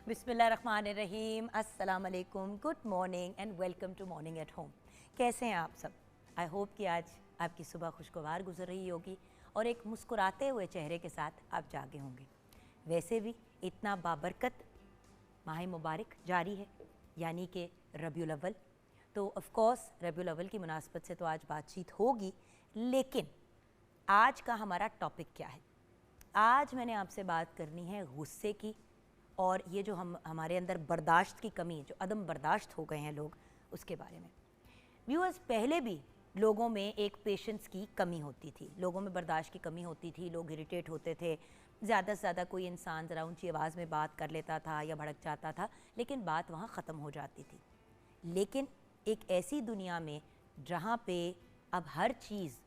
बिस्मिल्लाहिर्रहमानिर्रहीम, अस्सलाम वालेकुम, good morning and welcome to morning at home. कैसे हैं आप सब? आई होप कि आज आपकी सुबह खुशगवार गुजर रही होगी और एक मुस्कुराते हुए चेहरे के साथ आप जागे होंगे। वैसे भी इतना बाबरकत माह मुबारक जारी है, यानी कि रबीउल अव्वल। तो ऑफ कोर्स रबीउल अव्वल की मुनासबत से तो आज बातचीत होगी, लेकिन आज का हमारा टॉपिक क्या है? आज मैंने आपसे बात करनी है गुस्से की, और ये जो हमारे अंदर बर्दाश्त की कमी, जो अदम बर्दाश्त हो गए हैं लोग, उसके बारे में। व्यूअर्स, पहले भी लोगों में एक पेशेंस की कमी होती थी, लोगों में बर्दाश्त की कमी होती थी, लोग इरिटेट होते थे। ज़्यादा से ज़्यादा कोई इंसान ज़रा ऊंची आवाज़ में बात कर लेता था या भड़क जाता था, लेकिन बात वहाँ ख़त्म हो जाती थी। लेकिन एक ऐसी दुनिया में जहाँ पे अब हर चीज़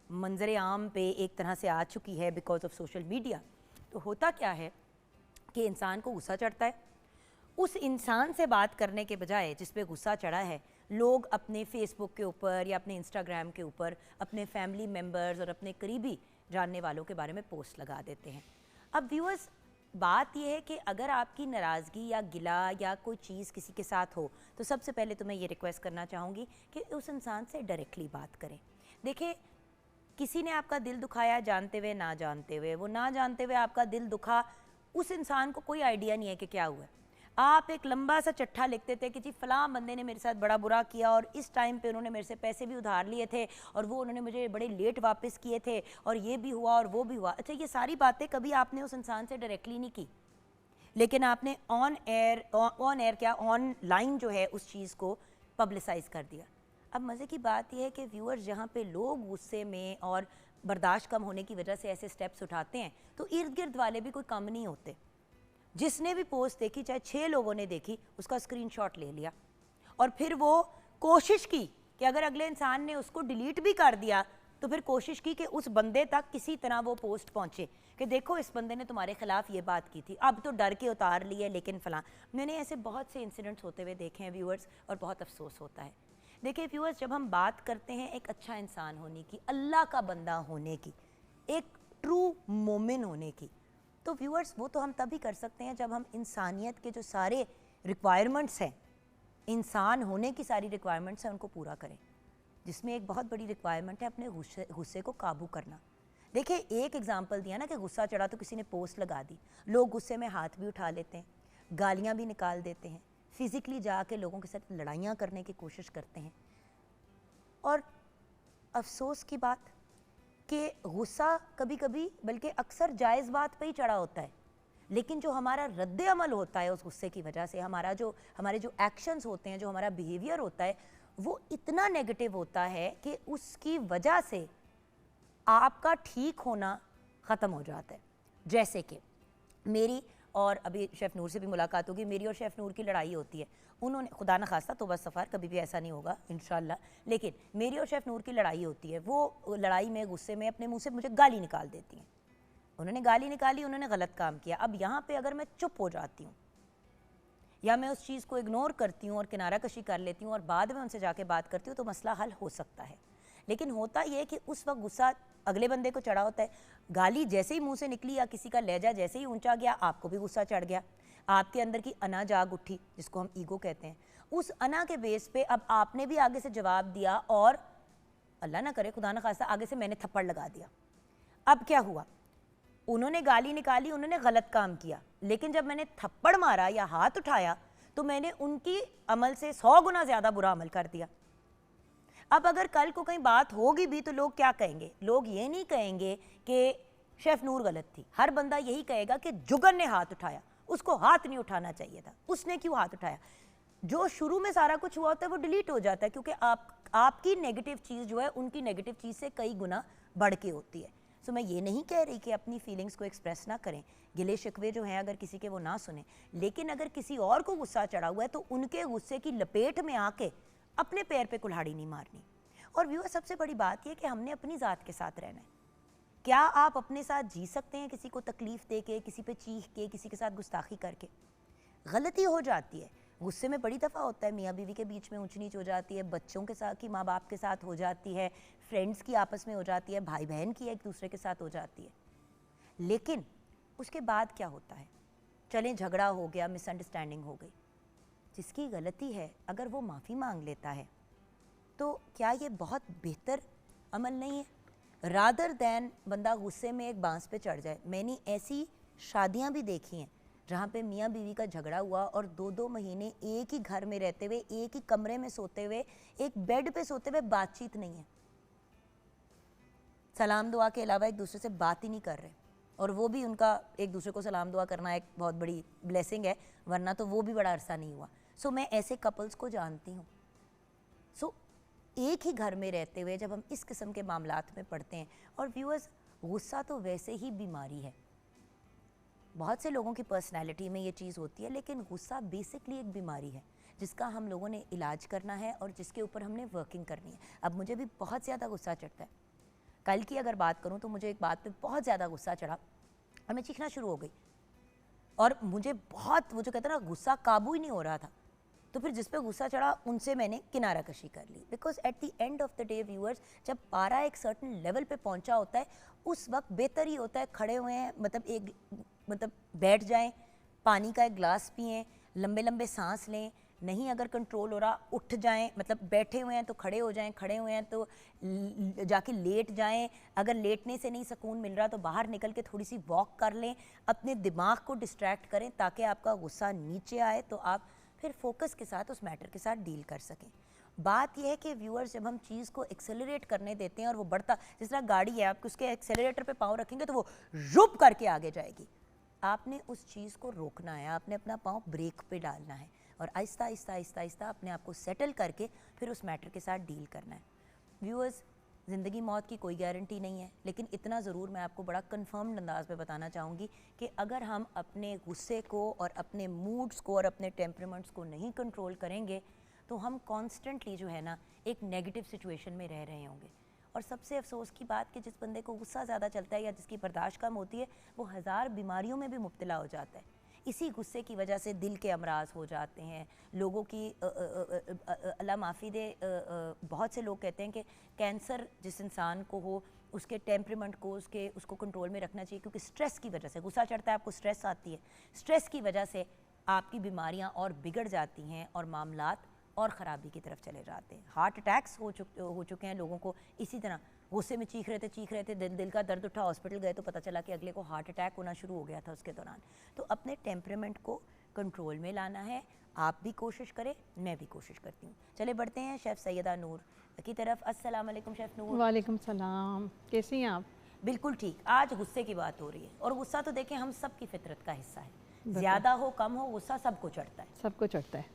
मंजर आम पे एक तरह से आ चुकी है बिकॉज ऑफ सोशल मीडिया, तो होता क्या है कि इंसान को गुस्सा चढ़ता है। उस इंसान से बात करने के बजाय जिस पे गुस्सा चढ़ा है, लोग अपने फेसबुक के ऊपर या अपने इंस्टाग्राम के ऊपर अपने फैमिली मेम्बर्स और अपने करीबी जानने वालों के बारे में पोस्ट लगा देते हैं। अब व्यूअर्स, बात यह है कि अगर आपकी नाराज़गी या गिला या कोई चीज़ किसी के साथ हो, तो सबसे पहले तो मैं ये रिक्वेस्ट करना चाहूँगी कि उस इंसान से डायरेक्टली बात करें। देखिए, किसी ने आपका दिल दुखाया जानते हुए ना जानते हुए, वो ना जानते हुए आपका दिल दुखा, उस इंसान को कोई आइडिया नहीं है कि क्या हुआ है। आप एक लंबा सा चिट्ठा लिखते थे कि जी फ़लाँ बंदे ने मेरे साथ बड़ा बुरा किया और इस टाइम पे उन्होंने मेरे से पैसे भी उधार लिए थे और वो उन्होंने मुझे बड़े लेट वापस किए थे और ये भी हुआ और वो भी हुआ। अच्छा, ये सारी बातें कभी आपने उस इंसान से डायरेक्टली नहीं की, लेकिन आपने ऑन एयर क्या ऑनलाइन जो है उस चीज़ को पब्लिसाइज़ कर दिया। अब मज़े की बात यह है कि व्यूअर्स, जहाँ पे लोग गुस्से में और बर्दाश्त कम होने की वजह से ऐसे स्टेप्स उठाते हैं, तो इर्द गिर्द वाले भी कोई कम नहीं होते। जिसने भी पोस्ट देखी, चाहे 6 लोगों ने देखी, उसका स्क्रीनशॉट ले लिया और फिर वो कोशिश की कि अगर अगले इंसान ने उसको डिलीट भी कर दिया तो फिर कोशिश की कि उस बंदे तक किसी तरह वो पोस्ट पहुंचे कि देखो इस बंदे ने तुम्हारे खिलाफ ये बात की थी, अब तो डर के उतार लिए, लेकिन फ़लाँ। मैंने ऐसे बहुत से इंसिडेंट्स होते हुए देखे हैं व्यूअर्स, और बहुत अफसोस होता है। देखिए व्यूअर्स, जब हम बात करते हैं एक अच्छा इंसान होने की, अल्लाह का बंदा होने की, एक ट्रू मोमिन होने की, तो व्यूअर्स वो तो हम तभी कर सकते हैं जब हम इंसानियत के जो सारे रिक्वायरमेंट्स हैं, इंसान होने की सारी रिक्वायरमेंट्स हैं, उनको पूरा करें। जिसमें एक बहुत बड़ी रिक्वायरमेंट है अपने गुस्से को काबू करना। देखिए, एक एग्जांपल दिया ना कि गुस्सा चढ़ा तो किसी ने पोस्ट लगा दी, लोग गुस्से में हाथ भी उठा लेते हैं, गालियाँ भी निकाल देते हैं, फिज़िकली जाके लोगों के साथ लड़ाइयाँ करने की कोशिश करते हैं। और अफसोस की बात कि गुस्सा कभी कभी, बल्कि अक्सर जायज़ बात पे ही चढ़ा होता है, लेकिन जो हमारा रद्द अमल होता है उस गुस्से की वजह से, हमारे जो एक्शंस होते हैं, जो हमारा बिहेवियर होता है, वो इतना नेगेटिव होता है कि उसकी वजह से आपका ठीक होना ख़त्म हो जाता है। जैसे कि मेरी और अभी शेफ़ नूर से भी मुलाकात होगी, मेरी और शेफ़ नूर की लड़ाई होती है। उन्होंने, खुदा न खास्ता तो बस सफ़र कभी भी ऐसा नहीं होगा इंशाल्लाह, लेकिन मेरी और शेफ़ नूर की लड़ाई होती है। वो लड़ाई में, गुस्से में अपने मुंह से मुझे गाली निकाल देती हैं। उन्होंने गाली निकाली, उन्होंने गलत काम किया। अब यहाँ पे अगर मैं चुप हो जाती हूँ या मैं उस चीज़ को इग्नोर करती हूँ और किनारा कशी कर लेती हूँ और बाद में उनसे जाके बात करती हूँ, तो मसला हल हो सकता है। लेकिन होता ये कि उस वक्त गुस्सा अगले बंदे को चढ़ा होता है, गाली जैसे ही मुंह से निकली या किसी का लहजा जैसे ही ऊंचा गया, आपको भी गुस्सा चढ़ गया, आपके अंदर की अना जाग उठी, जिसको हम ईगो कहते हैं। उस अना के बेस पे अब आपने भी आगे से जवाब दिया और अल्लाह ना करे, खुदा ना खास्ता, आगे से मैंने थप्पड़ लगा दिया। अब क्या हुआ? उन्होंने गाली निकाली, उन्होंने गलत काम किया, लेकिन जब मैंने थप्पड़ मारा या हाथ उठाया तो मैंने उनकी अमल से 100 गुना ज़्यादा बुरा अमल कर दिया। अब अगर कल को कहीं बात होगी भी तो लोग क्या कहेंगे? लोग ये नहीं कहेंगे कि शेफ़ नूर गलत थी, हर बंदा यही कहेगा कि जुगन ने हाथ उठाया, उसको हाथ नहीं उठाना चाहिए था, उसने क्यों हाथ उठाया। जो शुरू में सारा कुछ हुआ होता है वो डिलीट हो जाता है, क्योंकि आपकी नेगेटिव चीज़ जो है उनकी नेगेटिव चीज़ से कई गुना बढ़ के होती है। सो मैं ये नहीं कह रही कि अपनी फीलिंग्स को एक्सप्रेस ना करें, गिले शिकवे जो हैं अगर किसी के वो ना सुने, लेकिन अगर किसी और को गुस्सा चढ़ा हुआ है तो उनके गुस्से की लपेट में आके अपने पैर पे कुल्हाड़ी नहीं मारनी। और व्यूअर, सबसे बड़ी बात यह कि हमने अपनी ज़ात के साथ रहना है। क्या आप अपने साथ जी सकते हैं किसी को तकलीफ़ दे के, किसी पे चीख के, किसी के साथ गुस्ताखी करके? गलती हो जाती है, गुस्से में बड़ी दफ़ा होता है, मियाँ बीवी के बीच में ऊंच नीच हो जाती है, बच्चों के साथ की माँ बाप के साथ हो जाती है, फ्रेंड्स की आपस में हो जाती है, भाई बहन की एक दूसरे के साथ हो जाती है। लेकिन उसके बाद क्या होता है? चलें झगड़ा हो गया, मिसअंडरस्टैंडिंग हो गई, जिसकी गलती है अगर वो माफ़ी मांग लेता है तो क्या ये बहुत बेहतर अमल नहीं है? रादर दैन बंदा गुस्से में एक बांस पे चढ़ जाए। मैंने ऐसी शादियां भी देखी हैं जहाँ पे मियाँ बीवी का झगड़ा हुआ और 2-2 महीने एक ही घर में रहते हुए, एक ही कमरे में सोते हुए, एक बेड पे सोते हुए बातचीत नहीं है, सलाम दुआ के अलावा एक दूसरे से बात ही नहीं कर रहे। और वो भी उनका एक दूसरे को सलाम दुआ करना एक बहुत बड़ी ब्लेसिंग है, वरना तो वो भी बड़ा अरसा नहीं हुआ। सो मैं ऐसे कपल्स को जानती हूँ। सो एक ही घर में रहते हुए जब हम इस किस्म के मामलात में पड़ते हैं, और व्यूअर्स गुस्सा तो वैसे ही बीमारी है, बहुत से लोगों की पर्सनैलिटी में ये चीज़ होती है, लेकिन गुस्सा बेसिकली एक बीमारी है जिसका हम लोगों ने इलाज करना है और जिसके ऊपर हमने वर्किंग करनी है। अब मुझे भी बहुत ज़्यादा गुस्सा चढ़ता है। कल की अगर बात करूं तो मुझे एक बात पे बहुत ज़्यादा गुस्सा चढ़ा और मैं चीखना शुरू हो गई, और मुझे बहुत, वो जो कहते हैं ना, गुस्सा काबू ही नहीं हो रहा था। तो फिर जिस पे गुस्सा चढ़ा उनसे मैंने किनारा कशी कर ली, because at the end of the day viewers, जब पारा एक सर्टन लेवल पे पहुंचा होता है उस वक्त बेहतर ही होता है खड़े हुए हैं, मतलब बैठ जाएं, पानी का एक गिलास पिएं, लंबे लंबे सांस लें, नहीं अगर कंट्रोल हो रहा उठ जाएं, मतलब बैठे हुए हैं तो खड़े हो जाएं, खड़े हुए हैं तो जाके लेट जाएं, अगर लेटने से नहीं सुकून मिल रहा तो बाहर निकल के थोड़ी सी वॉक कर लें, अपने दिमाग को डिस्ट्रैक्ट करें ताकि आपका गुस्सा नीचे आए तो आप फिर फोकस के साथ उस मैटर के साथ डील कर सकें। बात यह है कि व्यूअर्स, जब हम चीज़ को एक्सेलरेट करने देते हैं और वो बढ़ता, जिस तरह गाड़ी है, आप उसके एक्सेलरेटर पे पाँव रखेंगे तो वो रुप करके आगे जाएगी। आपने उस चीज़ को रोकना है, आपने अपना पाँव ब्रेक पे डालना है और आहिस्ता आहिस्ता आहिस्ता आहिस्ता अपने आप को सेटल करके फिर उस मैटर के साथ डील करना है। व्यूअर्स, ज़िंदगी मौत की कोई गारंटी नहीं है, लेकिन इतना ज़रूर मैं आपको बड़ा कन्फर्म्ड अंदाज में बताना चाहूँगी कि अगर हम अपने गुस्से को और अपने मूड्स को और अपने टेम्परामेंट्स को नहीं कंट्रोल करेंगे तो हम कॉन्स्टेंटली जो है ना एक नेगेटिव सिचुएशन में रह रहे होंगे। और सबसे अफसोस की बात कि जिस बंदे को गुस्सा ज़्यादा चलता है या जिसकी बर्दाश्त कम होती है वो हज़ार बीमारियों में भी मुब्तला हो जाता है। इसी गुस्से की वजह से दिल के अमराज हो जाते हैं लोगों की। अल्लाह माफ़ी दे, बहुत से लोग कहते हैं कि कैंसर जिस इंसान को हो उसके टेम्परामेंट को उसको कंट्रोल में रखना चाहिए, क्योंकि स्ट्रेस की वजह से गुस्सा चढ़ता है, आपको स्ट्रेस आती है, स्ट्रेस की वजह से आपकी बीमारियां और बिगड़ जाती हैं और मामलात और ख़राबी की तरफ चले जाते हैं। हार्ट अटैक्स हो चुके हैं लोगों को इसी तरह, गुस्से में चीख रहे थे, दिल का दर्द उठा, हॉस्पिटल गए तो पता चला कि अगले को हार्ट अटैक होना शुरू हो गया था उसके दौरान। तो अपने टेम्परामेंट को कंट्रोल में लाना है, आप भी कोशिश करें, मैं भी कोशिश करती हूँ। चले बढ़ते हैं शेफ़ सैयदा नूर की तरफ। अस्सलाम वालेकुम शेफ़ नूर। वालेकुम सलाम, कैसी हैं आप? बिल्कुल ठीक। आज गुस्से की बात हो रही है और गुस्सा तो देखें हम सब की फितरत का हिस्सा है, ज़्यादा हो कम हो गुस्सा सबको चढ़ता है, सबको चढ़ता है,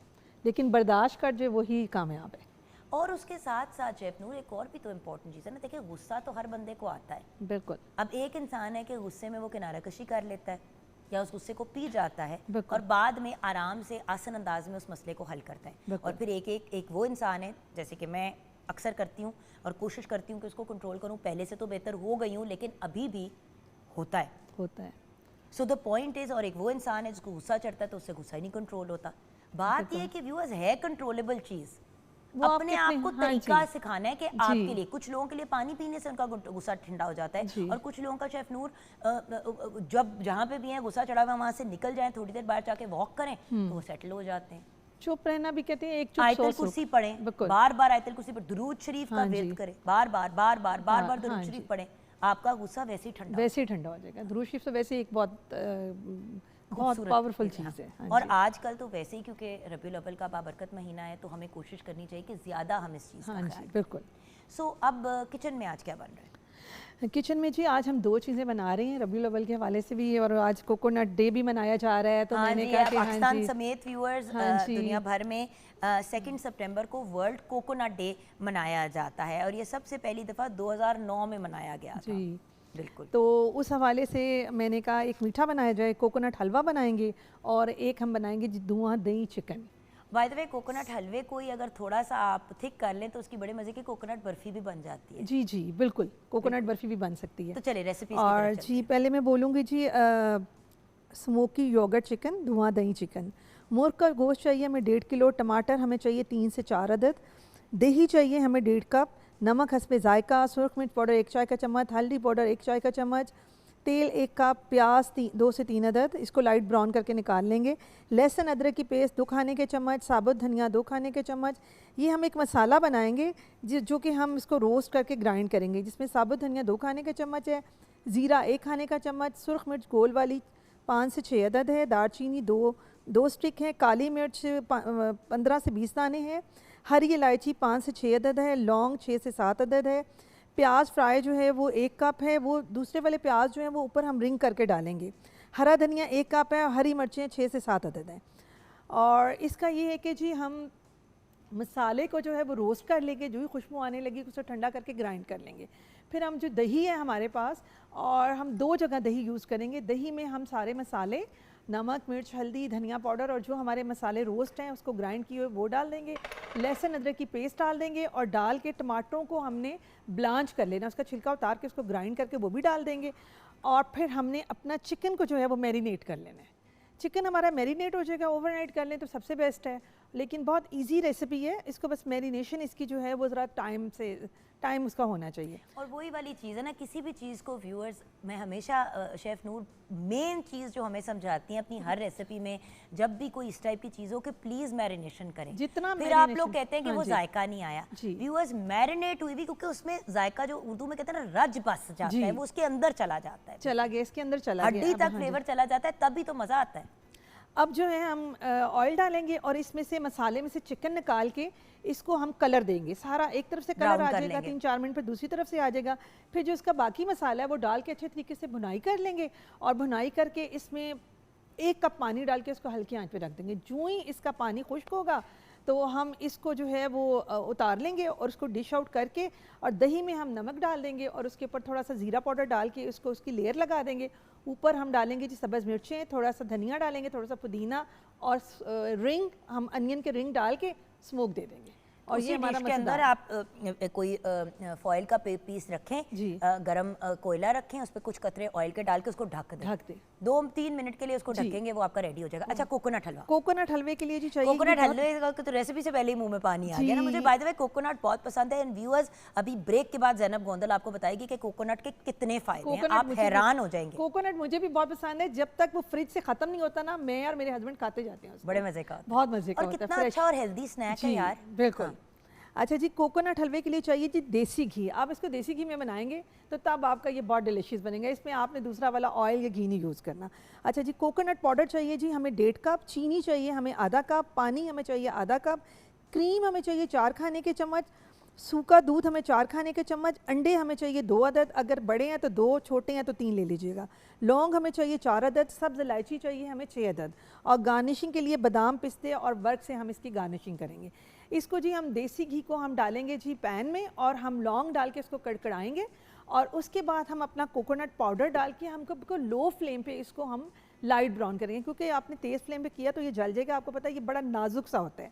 लेकिन बर्दाश्त कर जो वही कामयाब है। और उसके साथ साथ शेफ़ नूर एक और भी तो इम्पोर्टेंट चीज़ है ना, देखिए गुस्सा तो हर बंदे को आता है। बिल्कुल। अब एक इंसान है कि गुस्से में वो किनारा कशी कर लेता है या उस गुस्से को पी जाता है बिल्कुल। और बाद में आराम से आसान अंदाज में उस मसले को हल करता है। और फिर एक वो इंसान है, जैसे कि मैं अक्सर करती हूँ और कोशिश करती हूँ कि उसको कंट्रोल करूँ, पहले से तो बेहतर हो गई हूँ लेकिन अभी भी होता है। सो द पॉइंट इज़, और एक वो इंसान है जिसको गुस्सा चढ़ता है तो उससे गुस्सा ही नहीं कंट्रोल होता। बात ये है कि व्यूअर्स है कंट्रोलेबल चीज़, अपने आप को तरीका सिखाना है कि आपके लिए, कुछ लोगों के लिए पानी पीने से उनका गुस्सा ठंडा हो जाता है और कुछ लोगों का शेफ़ नूर जब जहाँ पे भी है गुस्सा चढ़ा हुआ वहाँ से निकल जाए, थोड़ी देर बाहर जाके वॉक करें तो वो सेटल हो जाते हैं। चुप रहना भी कहते हैं, एक चुप आयतुल कुर्सी पढ़ें, बार बार आयतुल कुर्सी पर दुरूद शरीफ का विर्द करें, बार बार दुरूद शरीफ पढ़ें, आपका गुस्सा वैसे ही ठंडा हो जाएगा। दुरूद शरीफ तो वैसे एक बहुत पावरफुल चीज़ है। और आजकल तो वैसे ही क्योंकि रबीउल अव्वल का बाबरकत महीना है तो हमें कोशिश करनी चाहिए कि ज़्यादा हम इस चीज़ का ख्याल। बिल्कुल। सो अब किचन में आज क्या बन रहा है? किचन में जी आज हम 2 चीज़ें बना रहे हैं रबीउल अव्वल के हवाले से भी, और आज कोकोनट डे भी मनाया जा रहा है। तो मैंने कहा कि पाकिस्तान समेत व्यूअर्स दुनिया भर में 2 सितंबर को वर्ल्ड कोकोनट डे मनाया जाता है और ये सबसे पहली दफ़ा 2009 में मनाया गया था। बिल्कुल। तो उस हवाले से मैंने कहा एक मीठा बनाया जाए, कोकोनट हलवा बनाएंगे और एक हम बनाएंगे धुआं दही chicken. By the way coconut हलवे को ही अगर थोड़ा सा आप थिक कर लें तो उसकी बड़े मज़े की कोकोनट बर्फ़ी भी बन जाती है। जी बिल्कुल, कोकोनट बर्फ़ी भी बन सकती है। तो चलिए रेसिपी। और जी पहले मैं बोलूँगी जी स्मोकी योगर्ट चिकन, धुआं दही चिकन। मुर्ग का गोश्त चाहिए हमें 1.5 किलो, टमाटर हमें चाहिए 3 से 4 अदद, दही चाहिए हमें 1.5 कप, नमक हस्बे जायका, सुरख मिर्च पाउडर 1 चाय का चम्मच, हल्दी पाउडर 1 चाय का चम्मच, तेल 1 कप, प्याज 2 से 3 अदद, इसको लाइट ब्राउन करके निकाल लेंगे। लहसुन अदरक की पेस्ट 2 खाने के चम्मच, साबुत धनिया 2 खाने के चम्मच। ये हम एक मसाला बनाएंगे जो कि हम इसको रोस्ट करके ग्राइंड करेंगे, जिसमें साबुत धनिया 2 खाने के चम्मच है, ज़ीरा 1 खाने का चम्मच, सुरख मिर्च गोल वाली 5 से 6 अदद है, दालचीनी 2 स्टिक है, काली मिर्च 15 से 20 दाने हैं, हरी इलायची 5 से 6 अदद है, लौंग 6 से 7 अदद है। प्याज फ्राई जो है वो 1 कप है, वो दूसरे वाले प्याज जो है वो ऊपर हम रिंग करके डालेंगे। हरा धनिया 1 कप है, हरी मिर्चें 6 से 7 अदद हैं। और इसका ये है कि जी हम मसाले को जो है वो रोस्ट कर लेंगे, जो ही खुशबू आने लगी उसे ठंडा करके ग्राइंड कर लेंगे। फिर हम जो दही है हमारे पास, और हम 2 जगह दही यूज़ करेंगे। दही में हम सारे मसाले, नमक, मिर्च, हल्दी, धनिया पाउडर और जो हमारे मसाले रोस्ट हैं उसको ग्राइंड किए हुए वो डाल देंगे। लहसुन अदरक की पेस्ट डाल देंगे और डाल के टमाटरों को हमने ब्लांच कर लेना, उसका छिलका उतार के उसको ग्राइंड करके वो भी डाल देंगे। और फिर हमने अपना चिकन को जो है वो मैरिनेट कर लेना है। चिकन हमारा मैरिनेट हो जाएगा, ओवरनाइट कर लें तो सबसे बेस्ट है, लेकिन बहुत इजी रेसिपी है। इसको बस मैरिनेशन इसकी जो है वो ज़रा टाइम उसका होना चाहिए। और वही वाली चीज़ है ना, किसी भी चीज़ को व्यूअर्स, मैं हमेशा शेफ़ नूर मेन चीज़ जो हमें समझाती हैं अपनी हर रेसिपी में, जब भी कोई इस टाइप की चीज़ हो कि प्लीज़ मैरिनेशन करें। जितना फिर आप लोग कहते हैं कि हाँ वो जी। जायका नहीं आया। व्यूअर्स मैरिनेट हुई भी, क्योंकि उसमें जायका जो उर्दू में कहते हैं ना रज बस जाता है, वो उसके अंदर चला जाता है, चला गया, इसके अंदर चला गया, हड्डी तक फ्लेवर चला जाता है, तभी तो मज़ा आता है। अब जो है हम ऑयल डालेंगे और इसमें से मसाले में से चिकन निकाल के इसको हम कलर देंगे। सारा एक तरफ से कलर आ जाएगा, 3-4 मिनट, फिर दूसरी तरफ से आ जाएगा। फिर जो इसका बाकी मसाला है वो डाल के अच्छे तरीके से भुनाई कर लेंगे, और भुनाई करके इसमें 1 कप पानी डाल के उसको हल्की आंच पे रख देंगे। जो ही इसका पानी खुश्क होगा तो हम इसको जो है वो उतार लेंगे और उसको डिश आउट करके, और दही में हम नमक डाल देंगे और उसके ऊपर थोड़ा सा ज़ीरा पाउडर डाल के उसको उसकी लेयर लगा देंगे। ऊपर हम डालेंगे जी सब्ज़ मिर्चें, थोड़ा सा धनिया डालेंगे, थोड़ा सा पुदीना, और रिंग हम अनियन के रिंग डाल के स्मोक दे देंगे। और ये हमारा के अंदर आप कोई फॉइल का पीस रखें, गरम कोयला रखें, उस पर कुछ कतरे ऑयल के डाल के उसको ढक दें। 2-3 मिनट के लिए उसको ढकेंगे, वो आपका रेडी हो जाएगा। अच्छा, कोकोनट हलवा। कोकोनट हलवे के लिए जी चाहिए, कोकोनट हलवे का तो रेसिपी से पहले ही मुंह में पानी आ गया ना मुझे। बाय द वे कोकोनट बहुत पसंद है। एंड व्यूअर्स, अभी ब्रेक के बाद ज़ैनब गोंदल आपको बताएगी कि कोकोनट के कितने फायदे हैं, आप हैरान हो जाएंगे। कोकोनट मुझे भी बहुत पसंद है, जब तक वो फ्रिज से खत्म नहीं होता ना, मैं और मेरे हस्बैंड खाते जाते हैं। बड़े मजे का, बहुत मजे का, और कितना अच्छा और हेल्दी स्नैक है यार। बिल्कुल। अच्छा जी, कोकोनट हलवे के लिए चाहिए जी देसी घी। आप इसको देसी घी में बनाएंगे तो तब आपका ये बहुत डिलीशियस बनेगा। इसमें आपने दूसरा वाला ऑयल या घी नहीं यूज़ करना। अच्छा जी, कोकोनट पाउडर चाहिए जी हमें 1.5 कप, चीनी चाहिए हमें आधा कप, पानी हमें चाहिए आधा कप, क्रीम हमें चाहिए 4 खाने के चम्मच, सूखा दूध हमें 4 खाने के चम्मच, अंडे हमें चाहिए 2 अदद, अगर बड़े हैं तो 2, छोटे हैं तो 3 ले लीजिएगा, लौंग हमें चाहिए 4 अदद, सब्ज़ इलायची चाहिए हमें 6 अदद, और गार्निशिंग के लिए बादाम, पिस्ते और वर्क से हम इसकी गार्निशिंग करेंगे। इसको जी हम देसी घी को हम डालेंगे जी पैन में, और हम लौंग डाल के इसको कड़कड़ाएंगे, और उसके बाद हम अपना कोकोनट पाउडर डाल के हमको लो फ्लेम पे इसको हम लाइट ब्राउन करेंगे, क्योंकि आपने तेज़ फ्लेम पे किया तो ये जल जाएगा। आपको पता है ये बड़ा नाजुक सा होता है।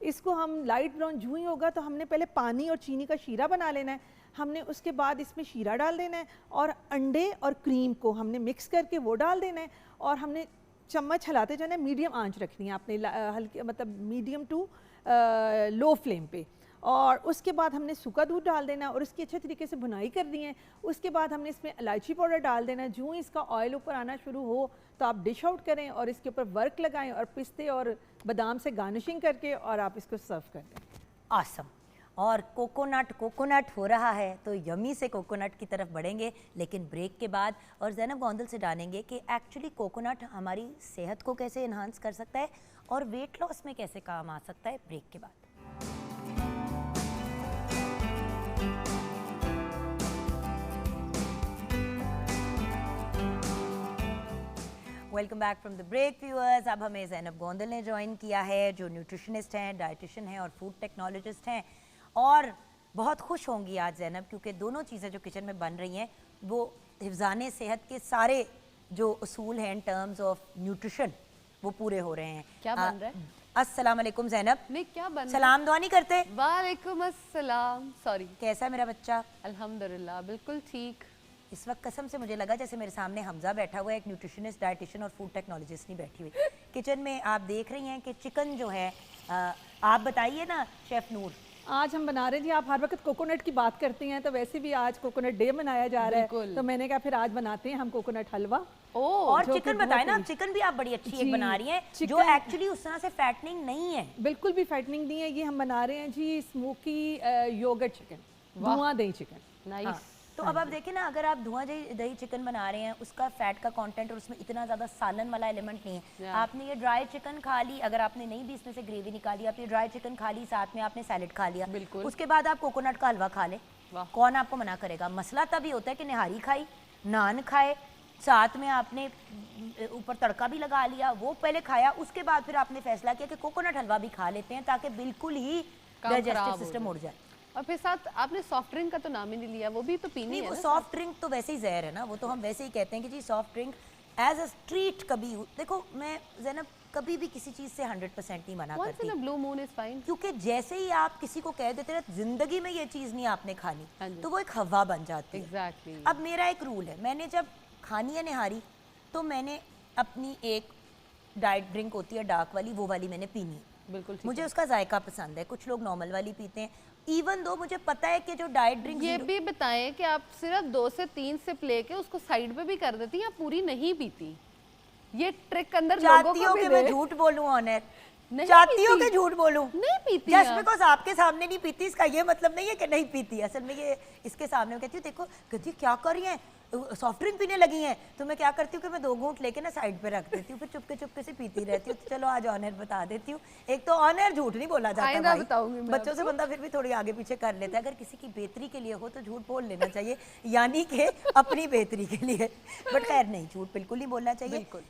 इसको हम लाइट ब्राउन जो ही होगा तो हमने पहले पानी और चीनी का शीरा बना लेना है, हमने उसके बाद इसमें शीरा डाल देना है, और अंडे और क्रीम को हमने मिक्स करके वो डाल देना है, और हमने चम्मच हिलाते जाना है। मीडियम आंच रखनी है आपने, हल्के मतलब मीडियम टू लो फ्लेम पे, और उसके बाद हमने सूखा दूध डाल देना और उसकी अच्छे तरीके से भुनाई करनी है। उसके बाद हमने इसमें इलायची पाउडर डाल देना है। जो ही इसका ऑयल ऊपर आना शुरू हो तो आप डिश आउट करें और इसके ऊपर वर्क लगाएं और पिस्ते और बादाम से गार्निशिंग करके और आप इसको सर्व कर दें। आसम। और कोकोनट हो रहा है तो यमी से कोकोनट की तरफ बढ़ेंगे, लेकिन ब्रेक के बाद, और ज़ैनब गोंदल से जानेंगे कि एक्चुअली कोकोनट हमारी सेहत को कैसे इन्हांस कर सकता है और वेट लॉस में कैसे काम आ सकता है। ब्रेक के बाद welcome back from the break viewers. अब हमें ज़ैनब गोंदल ने ज्वाइन किया है, जो न्यूट्रिशनिस्ट हैं, डाइटिशियन हैं और फूड टेक्नोलॉजिस्ट हैं। और बहुत खुश होंगी आज ज़ैनब, क्योंकि दोनों चीज़ें जो किचन में बन रही हैं वो हिफ्ज़ाने सेहत के सारे जो उसूल हैं इन टर्म्स ऑफ न्यूट्रिशन वो पूरे हो रहे हैं। क्या बन रहा है? अस्सलाम वालेकुम ज़ैनब। नहीं, क्या बन सलाम दुआ नहीं करते? वालेकुम अस्सलाम। सॉरी। कैसा है मेरा बच्चा? अल्हम्दुलिल्लाह बिल्कुल ठीक। इस वक्त कसम से मुझे लगा जैसे मेरे सामने हमजा बैठा हुआ है, एक न्यूट्रिशनिस्ट, डाइटिशियन और फूड टेक्नोलॉजिस्ट नहीं बैठी हुई। किचन में आप देख रही हैं कि चिकन जो है, आप बताइए ना शेफ़ नूर, आज हम बना रहे हैं जी, आप हर वक्त कोकोनट की बात करती हैं तो वैसे भी आज कोकोनट डे मनाया जा रहा है, बिल्कुल। तो मैंने कहा फिर आज बनाते हैं हम कोकोनट हलवा। और जो चिकन कि बताए ना, बहुत आप चिकन भी आप बड़ी अच्छी जी, एक बना रही हैं जो चिकन- एक्चुअली उस तरह से फैटनिंग नहीं है। बिल्कुल भी फैटनिंग नहीं है, ये हम बना रहे हैं जी स्मोकी योगर्ट चिकन, धुआं दही चिकन। नाइस। हाँ, तो अब आप देखिए ना, अगर आप धुआं दही चिकन बना रहे हैं, उसका फैट का कंटेंट और उसमें इतना ज़्यादा सालन वाला एलिमेंट नहीं है। Yeah. आपने ये ड्राई चिकन खा ली, अगर आपने नहीं भी इसमें से ग्रेवी निकाली, आप ये ड्राई चिकन खा ली, साथ में आपने सैलेड खा लिया, बिल्कुल। उसके बाद आप कोकोनट का हलवा खा ले, वाह। कौन आपको मना करेगा? मसला तभी होता है कि निहारी खाई, नान खाए, साथ में आपने ऊपर तड़का भी लगा लिया, वो पहले खाया, उसके बाद फिर आपने फैसला किया कि कोकोनट हलवा भी खा लेते हैं ताकि बिल्कुल ही काम डाइजेस्टिव खराब हो सिस्टम जाए। उड़ जाए। और फिर साथ आपने सॉफ्ट ड्रिंक का तो नाम ही नहीं लिया, वो भी तो पीनी नहीं, है वो ना। सॉफ्ट ड्रिंक तो वैसे ही जहर है ना, वो तो हम वैसे ही कहते हैं कि जी soft drink as a treat कभी देखो, मैं ज़ैनब कभी भी किसी चीज़ से 100% नहीं मना वंस करती, इन a blue moon is fine. क्योंकि जैसे ही आप किसी को कह देते हैं जिंदगी में ये चीज़ नहीं आपने खानी, हाँ जी। तो वो एक हवा बन जाती है। एग्जैक्टली। अब मेरा एक रूल है, मैंने जब खानी है निहारी तो मैंने अपनी एक डाइट ड्रिंक होती है डार्क वाली, वो वाली मैंने पीनी है। बिल्कुल ठीक मुझे है। उसका जायका पसंद है, कुछ लोग नॉर्मल वाली पीते हैं, इवन दो मुझे पता है कि जो डाइट ड्रिंक ये भी बताएं कि आप सिर्फ 2 से 3 सिप लेके उसको साइड पे भी कर देती हैं या पूरी नहीं पीती? ये ट्रिक अंदर लोगों चाहती को हो भी कि दे। मैं झूठ बोलूं ऑनर, नहीं चाहती हो पीती। कि झूठ बोलूं? नहीं पीती जस्ट आप। बिकॉज आपके सामने नहीं पीती इसका ये मतलब नहीं है कि नहीं पीती। असल में ये इसके सामने मैं कहती हूँ देखो कहती क्या कर रही हैं, सॉफ्ट ड्रिंक पीने लगी हैं, तो मैं क्या करती हूँ कि मैं 2 घूंट लेके ना साइड पे रख देती हूँ, फिर चुपके चुपके से पीती रहती हूँ। तो चलो आज ऑनर बता देती हूँ, एक तो ऑनर झूठ नहीं बोला जाता आइंदा भाई, बताऊंगी मैं बच्चों से बंदा फिर भी थोड़ी आगे पीछे कर लेता है, अगर किसी की बेहतरी के लिए हो तो झूठ बोल लेना चाहिए, यानी कि अपनी बेहतरी के लिए। बट खैर नहीं, झूठ बिल्कुल नहीं बोलना चाहिए। बिल्कुल।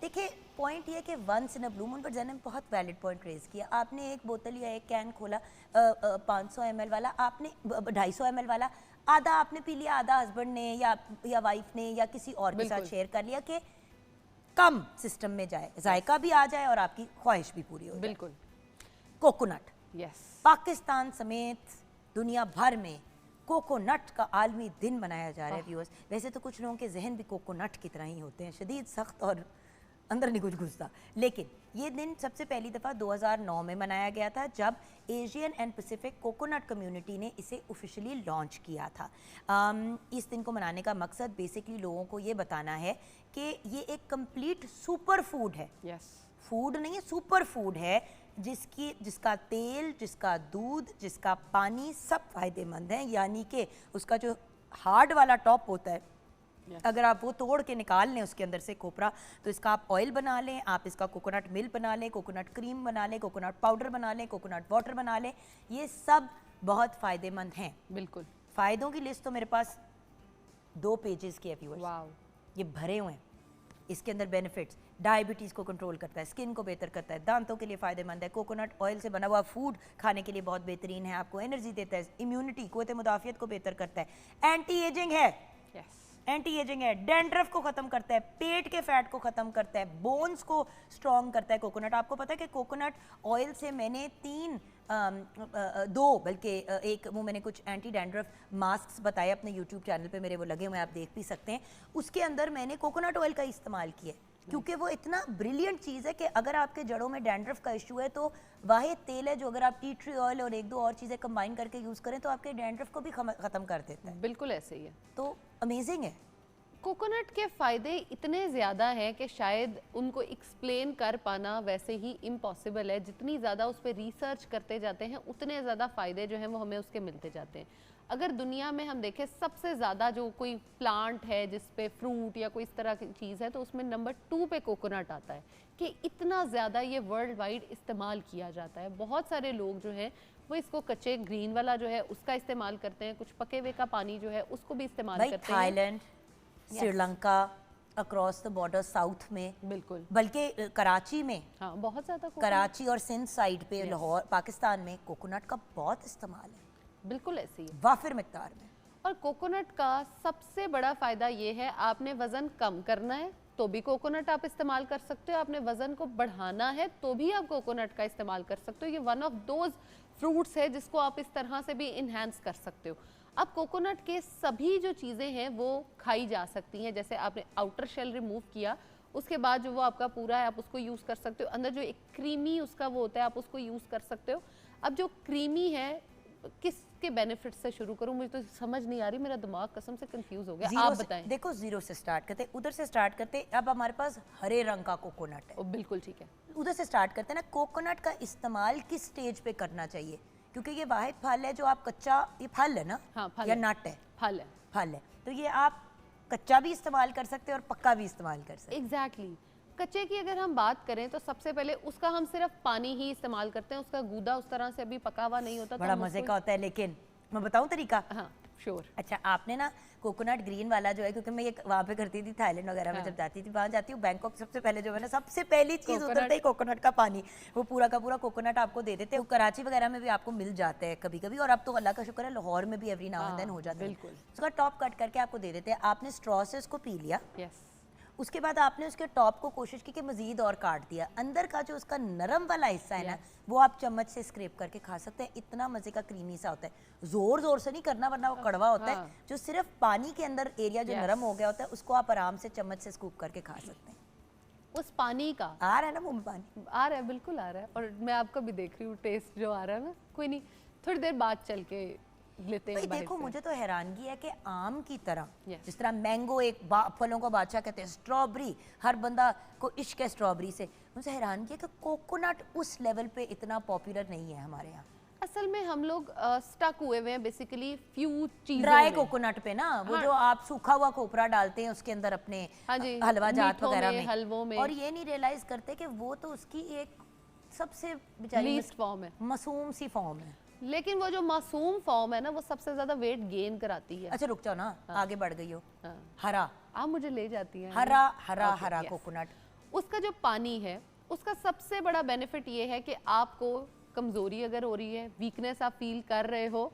देखिए पॉइंट ये कि once in a blue moon, पर जैन ने बहुत वैलिड पॉइंट रेज किया। आपने एक बोतल या एक कैन खोला 500 ml वाला, आपने 250 ml वाला, आधा आपने पी लिया, आधा हस्बैंड ने या वाइफ ने या किसी और के साथ बिल्कुल। शेयर कर लिया कि कम सिस्टम में जाए, जायका भी आ जाए और आपकी ख्वाहिश भी पूरी हो जाए। बिल्कुल। Coconut yes. पाकिस्तान समेत दुनिया भर में कोकोनट का आलमी दिन मनाया जा रहा है व्यूअर्स। वैसे तो कुछ लोगों के जहन भी कोकोनट की तरह ही होते हैं, शदीद सख्त और अंदर नहीं कुछ घुसता, लेकिन ये दिन सबसे पहली दफ़ा 2009 में मनाया गया था जब Asian and Pacific coconut community ने इसे ऑफिशियली लॉन्च किया था। इस दिन को मनाने का मकसद बेसिकली लोगों को ये बताना है कि ये एक कंप्लीट सुपर फूड है, यस। फूड नहीं है, सुपर फूड है, जिसका तेल, जिसका दूध, जिसका पानी सब फायदेमंद हैं, यानी कि उसका जो हार्ड वाला टॉप होता है अगर आप वो तोड़ के निकाल लें उसके अंदर से कोपरा, तो इसका आप ऑयल बना लें, आप इसका कोकोनट मिल्क बना लें, कोकोनट क्रीम बना लें, कोकोनट पाउडर बना लें, कोकोनट वाटर बना लें, ये सब बहुत फ़ायदेमंद हैं। बिल्कुल। फ़ायदों की लिस्ट तो मेरे पास 2 पेजेस की है व्यूअर्स, वाओ। ये भरे हुए हैं। इसके अंदर बेनिफिट्स, डायबिटीज़ को कंट्रोल करता है, स्किन को बेहतर करता है, दांतों के लिए फ़ायदेमंद है, कोकोनट ऑयल से बना हुआ फूड खाने के लिए बहुत बेहतरीन है, आपको एनर्जी देता है, इम्यूनिटी क़ुव्वत मुदाफ़ियत को बेहतर करता है, एंटी एजिंग है, यस। एंटी एजिंग है, डैंड्रफ को खत्म करता है, पेट के फैट को खत्म करता है, बोन्स को स्ट्रॉन्ग करता है कोकोनट। आपको पता है कि कोकोनट ऑयल से मैंने 2 बल्कि एक वो मैंने कुछ एंटी डैंड्रफ मास्क बताए अपने यूट्यूब चैनल पे, मेरे वो लगे हुए हैं, आप देख भी सकते हैं। उसके अंदर मैंने कोकोनट ऑयल का इस्तेमाल किया क्योंकि वो इतना ब्रिलियंट चीज़ है कि अगर आपके जड़ों में डैंड्रफ का इशू है तो वाहिद तेल है जो अगर आप टी ट्री ऑयल और 1-2 और चीज़ें कंबाइन करके यूज़ करें तो आपके डैंड्रफ को भी ख़त्म कर देता है। बिल्कुल ऐसे ही है। तो अमेजिंग है। कोकोनट के फ़ायदे इतने ज़्यादा हैं कि शायद उनको एक्सप्लेन कर पाना वैसे ही इम्पॉसिबल है। जितनी ज़्यादा उस पर रिसर्च करते जाते हैं उतने ज़्यादा फ़ायदे जो हैं वो हमें उसके मिलते जाते हैं। अगर दुनिया में हम देखें सबसे ज़्यादा जो कोई प्लांट है जिस पे फ्रूट या कोई इस तरह की चीज़ है तो उसमें नंबर 2 पे कोकोनट आता है कि इतना ज़्यादा ये वर्ल्ड वाइड इस्तेमाल किया जाता है। बहुत सारे लोग जो हैं वो इसको कच्चे ग्रीन वाला जो है उसका इस्तेमाल करते हैं, कुछ पके हुए का पानी जो है उसको भी इस्तेमाल भाई करते हैं। Thailand, Sri Lanka, across the border south में, बिल्कुल। बल्कि कराची में, हाँ, बहुत ज़्यादा कराची और सिंध साइड पे, लाहौर पाकिस्तान में कोकोनट का बहुत इस्तेमाल है, बिल्कुल ऐसी है। वाफिर मिकदार में। और कोकोनट का सबसे बड़ा फ़ायदा ये है, आपने वज़न कम करना है तो भी कोकोनट आप इस्तेमाल कर सकते हो, आपने वज़न को बढ़ाना है तो भी आप कोकोनट का इस्तेमाल कर सकते हो। ये वन ऑफ दोज फ्रूट्स है जिसको आप इस तरह से भी इन्हांस कर सकते हो। अब कोकोनट के सभी जो चीज़ें हैं वो खाई जा सकती हैं, जैसे आपने आउटर शेल रिमूव किया उसके बाद जो वो आपका पूरा है आप उसको यूज़ कर सकते हो। अंदर जो एक क्रीमी उसका वो होता है आप उसको यूज़ कर सकते हो। अब जो क्रीमी है किसके बेनिफिट से शुरू करूं, मुझे तो समझ नहीं आ रही, मेरा दिमाग कसम से कंफ्यूज हो गया। जीरो आप से- बताएं। देखो जीरो से स्टार्ट करते, उधर से स्टार्ट करते। अब हमारे पास हरे रंग का कोकोनट है, ओ, बिल्कुल ठीक है। उधर से स्टार्ट करते हैं ना। कोकोनट का इस्तेमाल किस स्टेज पे करना चाहिए, क्योंकि ये वाहिद फल है जो आप कच्चा, ये फल है ना, हाँ, फल या है। नट है, फल है। फल है, तो ये आप कच्चा भी इस्तेमाल कर सकते हैं और पक्का भी इस्तेमाल कर सकते हैं। एग्जैक्टली कच्चे की अगर हम बात करें तो सबसे पहले उसका हम सिर्फ पानी ही इस्तेमाल करते हैं, उसका गूदा उस तरह से अभी पका हुआ नहीं होता। तो बड़ा हम मजे उसको- का होता है, लेकिन मैं बताऊं तरीका। हाँ श्योर। अच्छा, आपने ना कोकोनट ग्रीन वाला जो है, क्योंकि मैं ये वहाँ पे करती थी थाईलैंड वगैरह में, हाँ। जब जाती थी, वहाँ जाती हूँ बैंकॉक, सबसे पहले जो है ना, सबसे पहली चीज़ कोकोनट। उतरते ही कोकोनट का पानी, वो पूरा का पूरा कोकोनट आपको दे देते हैं। कराची वगैरह में भी आपको मिल जाते हैं कभी कभी, और अब तो अल्लाह का शुक्र है लाहौर में भी एवरी नाउ एंड देन हो जाता है। बिल्कुल। उसका टॉप कट करके आपको दे देते हैं, आपने स्ट्रॉ से उसको पी लिया, यस। उसके बाद आपने उसके टॉप को कोशिश की कि मजीद और काट दिया, अंदर का जो उसका नरम वाला हिस्सा है ना, वो आप चम्मच से स्क्रैप करके खा सकते हैं। इतना मजे का क्रीमी सा होता है, जोर जोर से नहीं करना वरना वो कड़वा होता है। जो सिर्फ पानी के अंदर एरिया जो नरम हो गया होता है, उसको आप आराम से चम्मच से स्कूप करके खा सकते हैं। उस पानी का आ रहा है ना मुंह में पानी? आ रहा है, बिल्कुल आ रहा है, और मैं आपका भी देख रही हूँ टेस्ट जो आ रहा है ना। कोई नहीं, थोड़ी देर बाद चल के लेते हैं भाई बाहर देखो, से। मुझे तो हैरानगी है कि आम की तरह, Yes. जिस तरह मैंगो एक फलों का बादशाह कहते हैं, स्ट्रॉबेरी हर बंदा को इश्क है स्ट्रॉबेरी से, मुझे हैरानगी है कि कोकोनट उस लेवल पे इतना पॉपुलर नहीं है हमारे यहाँ। असल में हम लोग स्टक हुए हुए हैं बेसिकली फ्यू चीजों ड्राई में। कोकोनट पे ना, वो हाँ। जो आप सूखा हुआ खोपरा डालते हैं उसके अंदर अपने हाँ जी, हलवा जात मीठों वगैरह में, में, हलवों में। और ये नहीं रियलाइज करते कि वो तो उसकी एक सबसे बेचारी लीस्ट फॉर्म है। मासूम सी फॉर्म है। लेकिन वो जो मासूम फॉर्म है ना, वो सबसे ज्यादा वेट गेन कराती है। अच्छा रुक जाओ ना, आगे बढ़ गई हो। हाँ। हरा आप मुझे ले जाती हैं। हरा हरा Okay, हरा yes. कोकोनट। उसका जो पानी है, उसका सबसे बड़ा बेनिफिट ये है कि आपको कमजोरी अगर हो रही है, वीकनेस आप फील कर रहे हो,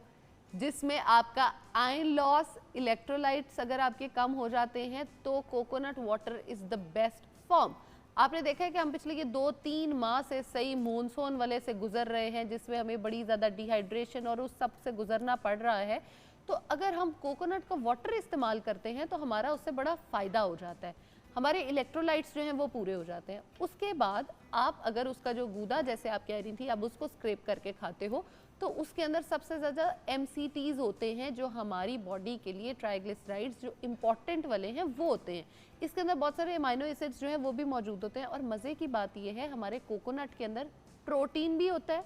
जिसमें आपका आयरन लॉस, इलेक्ट्रोलाइट्स अगर आपके कम हो जाते हैं, तो coconut water is the best form. आपने देखा है कि हम पिछले ये 2-3 माह से सही मॉनसून वाले से गुजर रहे हैं, जिसमें हमें बड़ी ज़्यादा डिहाइड्रेशन और उस सब से गुजरना पड़ रहा है। तो अगर हम कोकोनट का वाटर इस्तेमाल करते हैं तो हमारा उससे बड़ा फ़ायदा हो जाता है, हमारे इलेक्ट्रोलाइट्स जो हैं वो पूरे हो जाते हैं। उसके बाद आप अगर उसका जो गूदा, जैसे आप कह रही थी, अब उसको स्क्रैप करके खाते हो, तो उसके अंदर सबसे ज़्यादा MCTs होते हैं जो हमारी बॉडी के लिए, ट्राइग्लिसराइड्स जो इम्पॉर्टेंट वाले हैं वो होते हैं। इसके अंदर बहुत सारे अमाइनो एसिड्स जो हैं वो भी मौजूद होते हैं। और मज़े की बात यह है, हमारे कोकोनट के अंदर प्रोटीन भी होता है,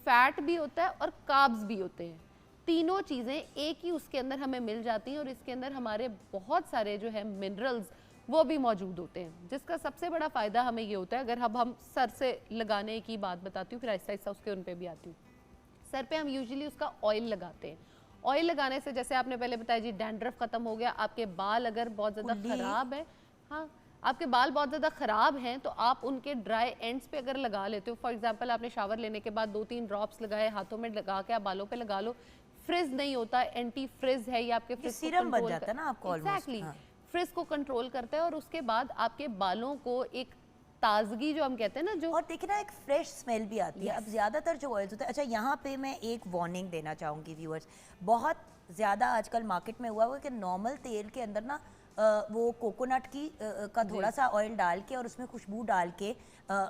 फैट भी होता है और कार्ब्स भी होते हैं। तीनों चीज़ें एक ही उसके अंदर हमें मिल जाती हैं, और इसके अंदर हमारे बहुत सारे जो है मिनरल्स वो भी मौजूद होते हैं, जिसका सबसे बड़ा फ़ायदा हमें ये होता है। अगर हम सर से लगाने की बात बताती हूँ, फिर आहिस्ता आहिस्ता उसके उन पे भी आती हूँ। सर पे हम यूजुअली उसका ऑयल लगाते हैं। ऑयल लगाने से, जैसे आपने पहले बताया जी, डैंड्रफ खत्म हो गया। आपके बाल अगर बहुत ज़्यादा ख़राब है, हाँ, आपके बाल बहुत ज़्यादा ख़राब हैं, तो आप उनके ड्राई एंड्स पे अगर लगा लेते हो, फॉर एग्जांपल आपने शावर लेने के बाद 2-3 ड्रॉप्स लगाए, हाथों में लगा के आप बालों पे लगा लो, फ्रिज नहीं होता, एंटी फ्रिज है, ये आपके फ्रिज को सीरम बन control जाता है ना आपको almost, एग्जैक्टली हाँ। फ्रिज को कंट्रोल करता है, और उसके बाद आपके बालों को एक ताजगी जो हम कहते हैं ना, जो और देखिए ना, एक फ्रेश स्मेल भी आती है। अब ज़्यादातर जो ऑयल्स होते हैं, अच्छा यहाँ पे मैं एक वार्निंग देना चाहूँगी व्यूअर्स, बहुत ज़्यादा आजकल मार्केट में हुआ कि नॉर्मल तेल के अंदर ना वो कोकोनट की का थोड़ा सा ऑयल डाल के और उसमें खुशबू डाल के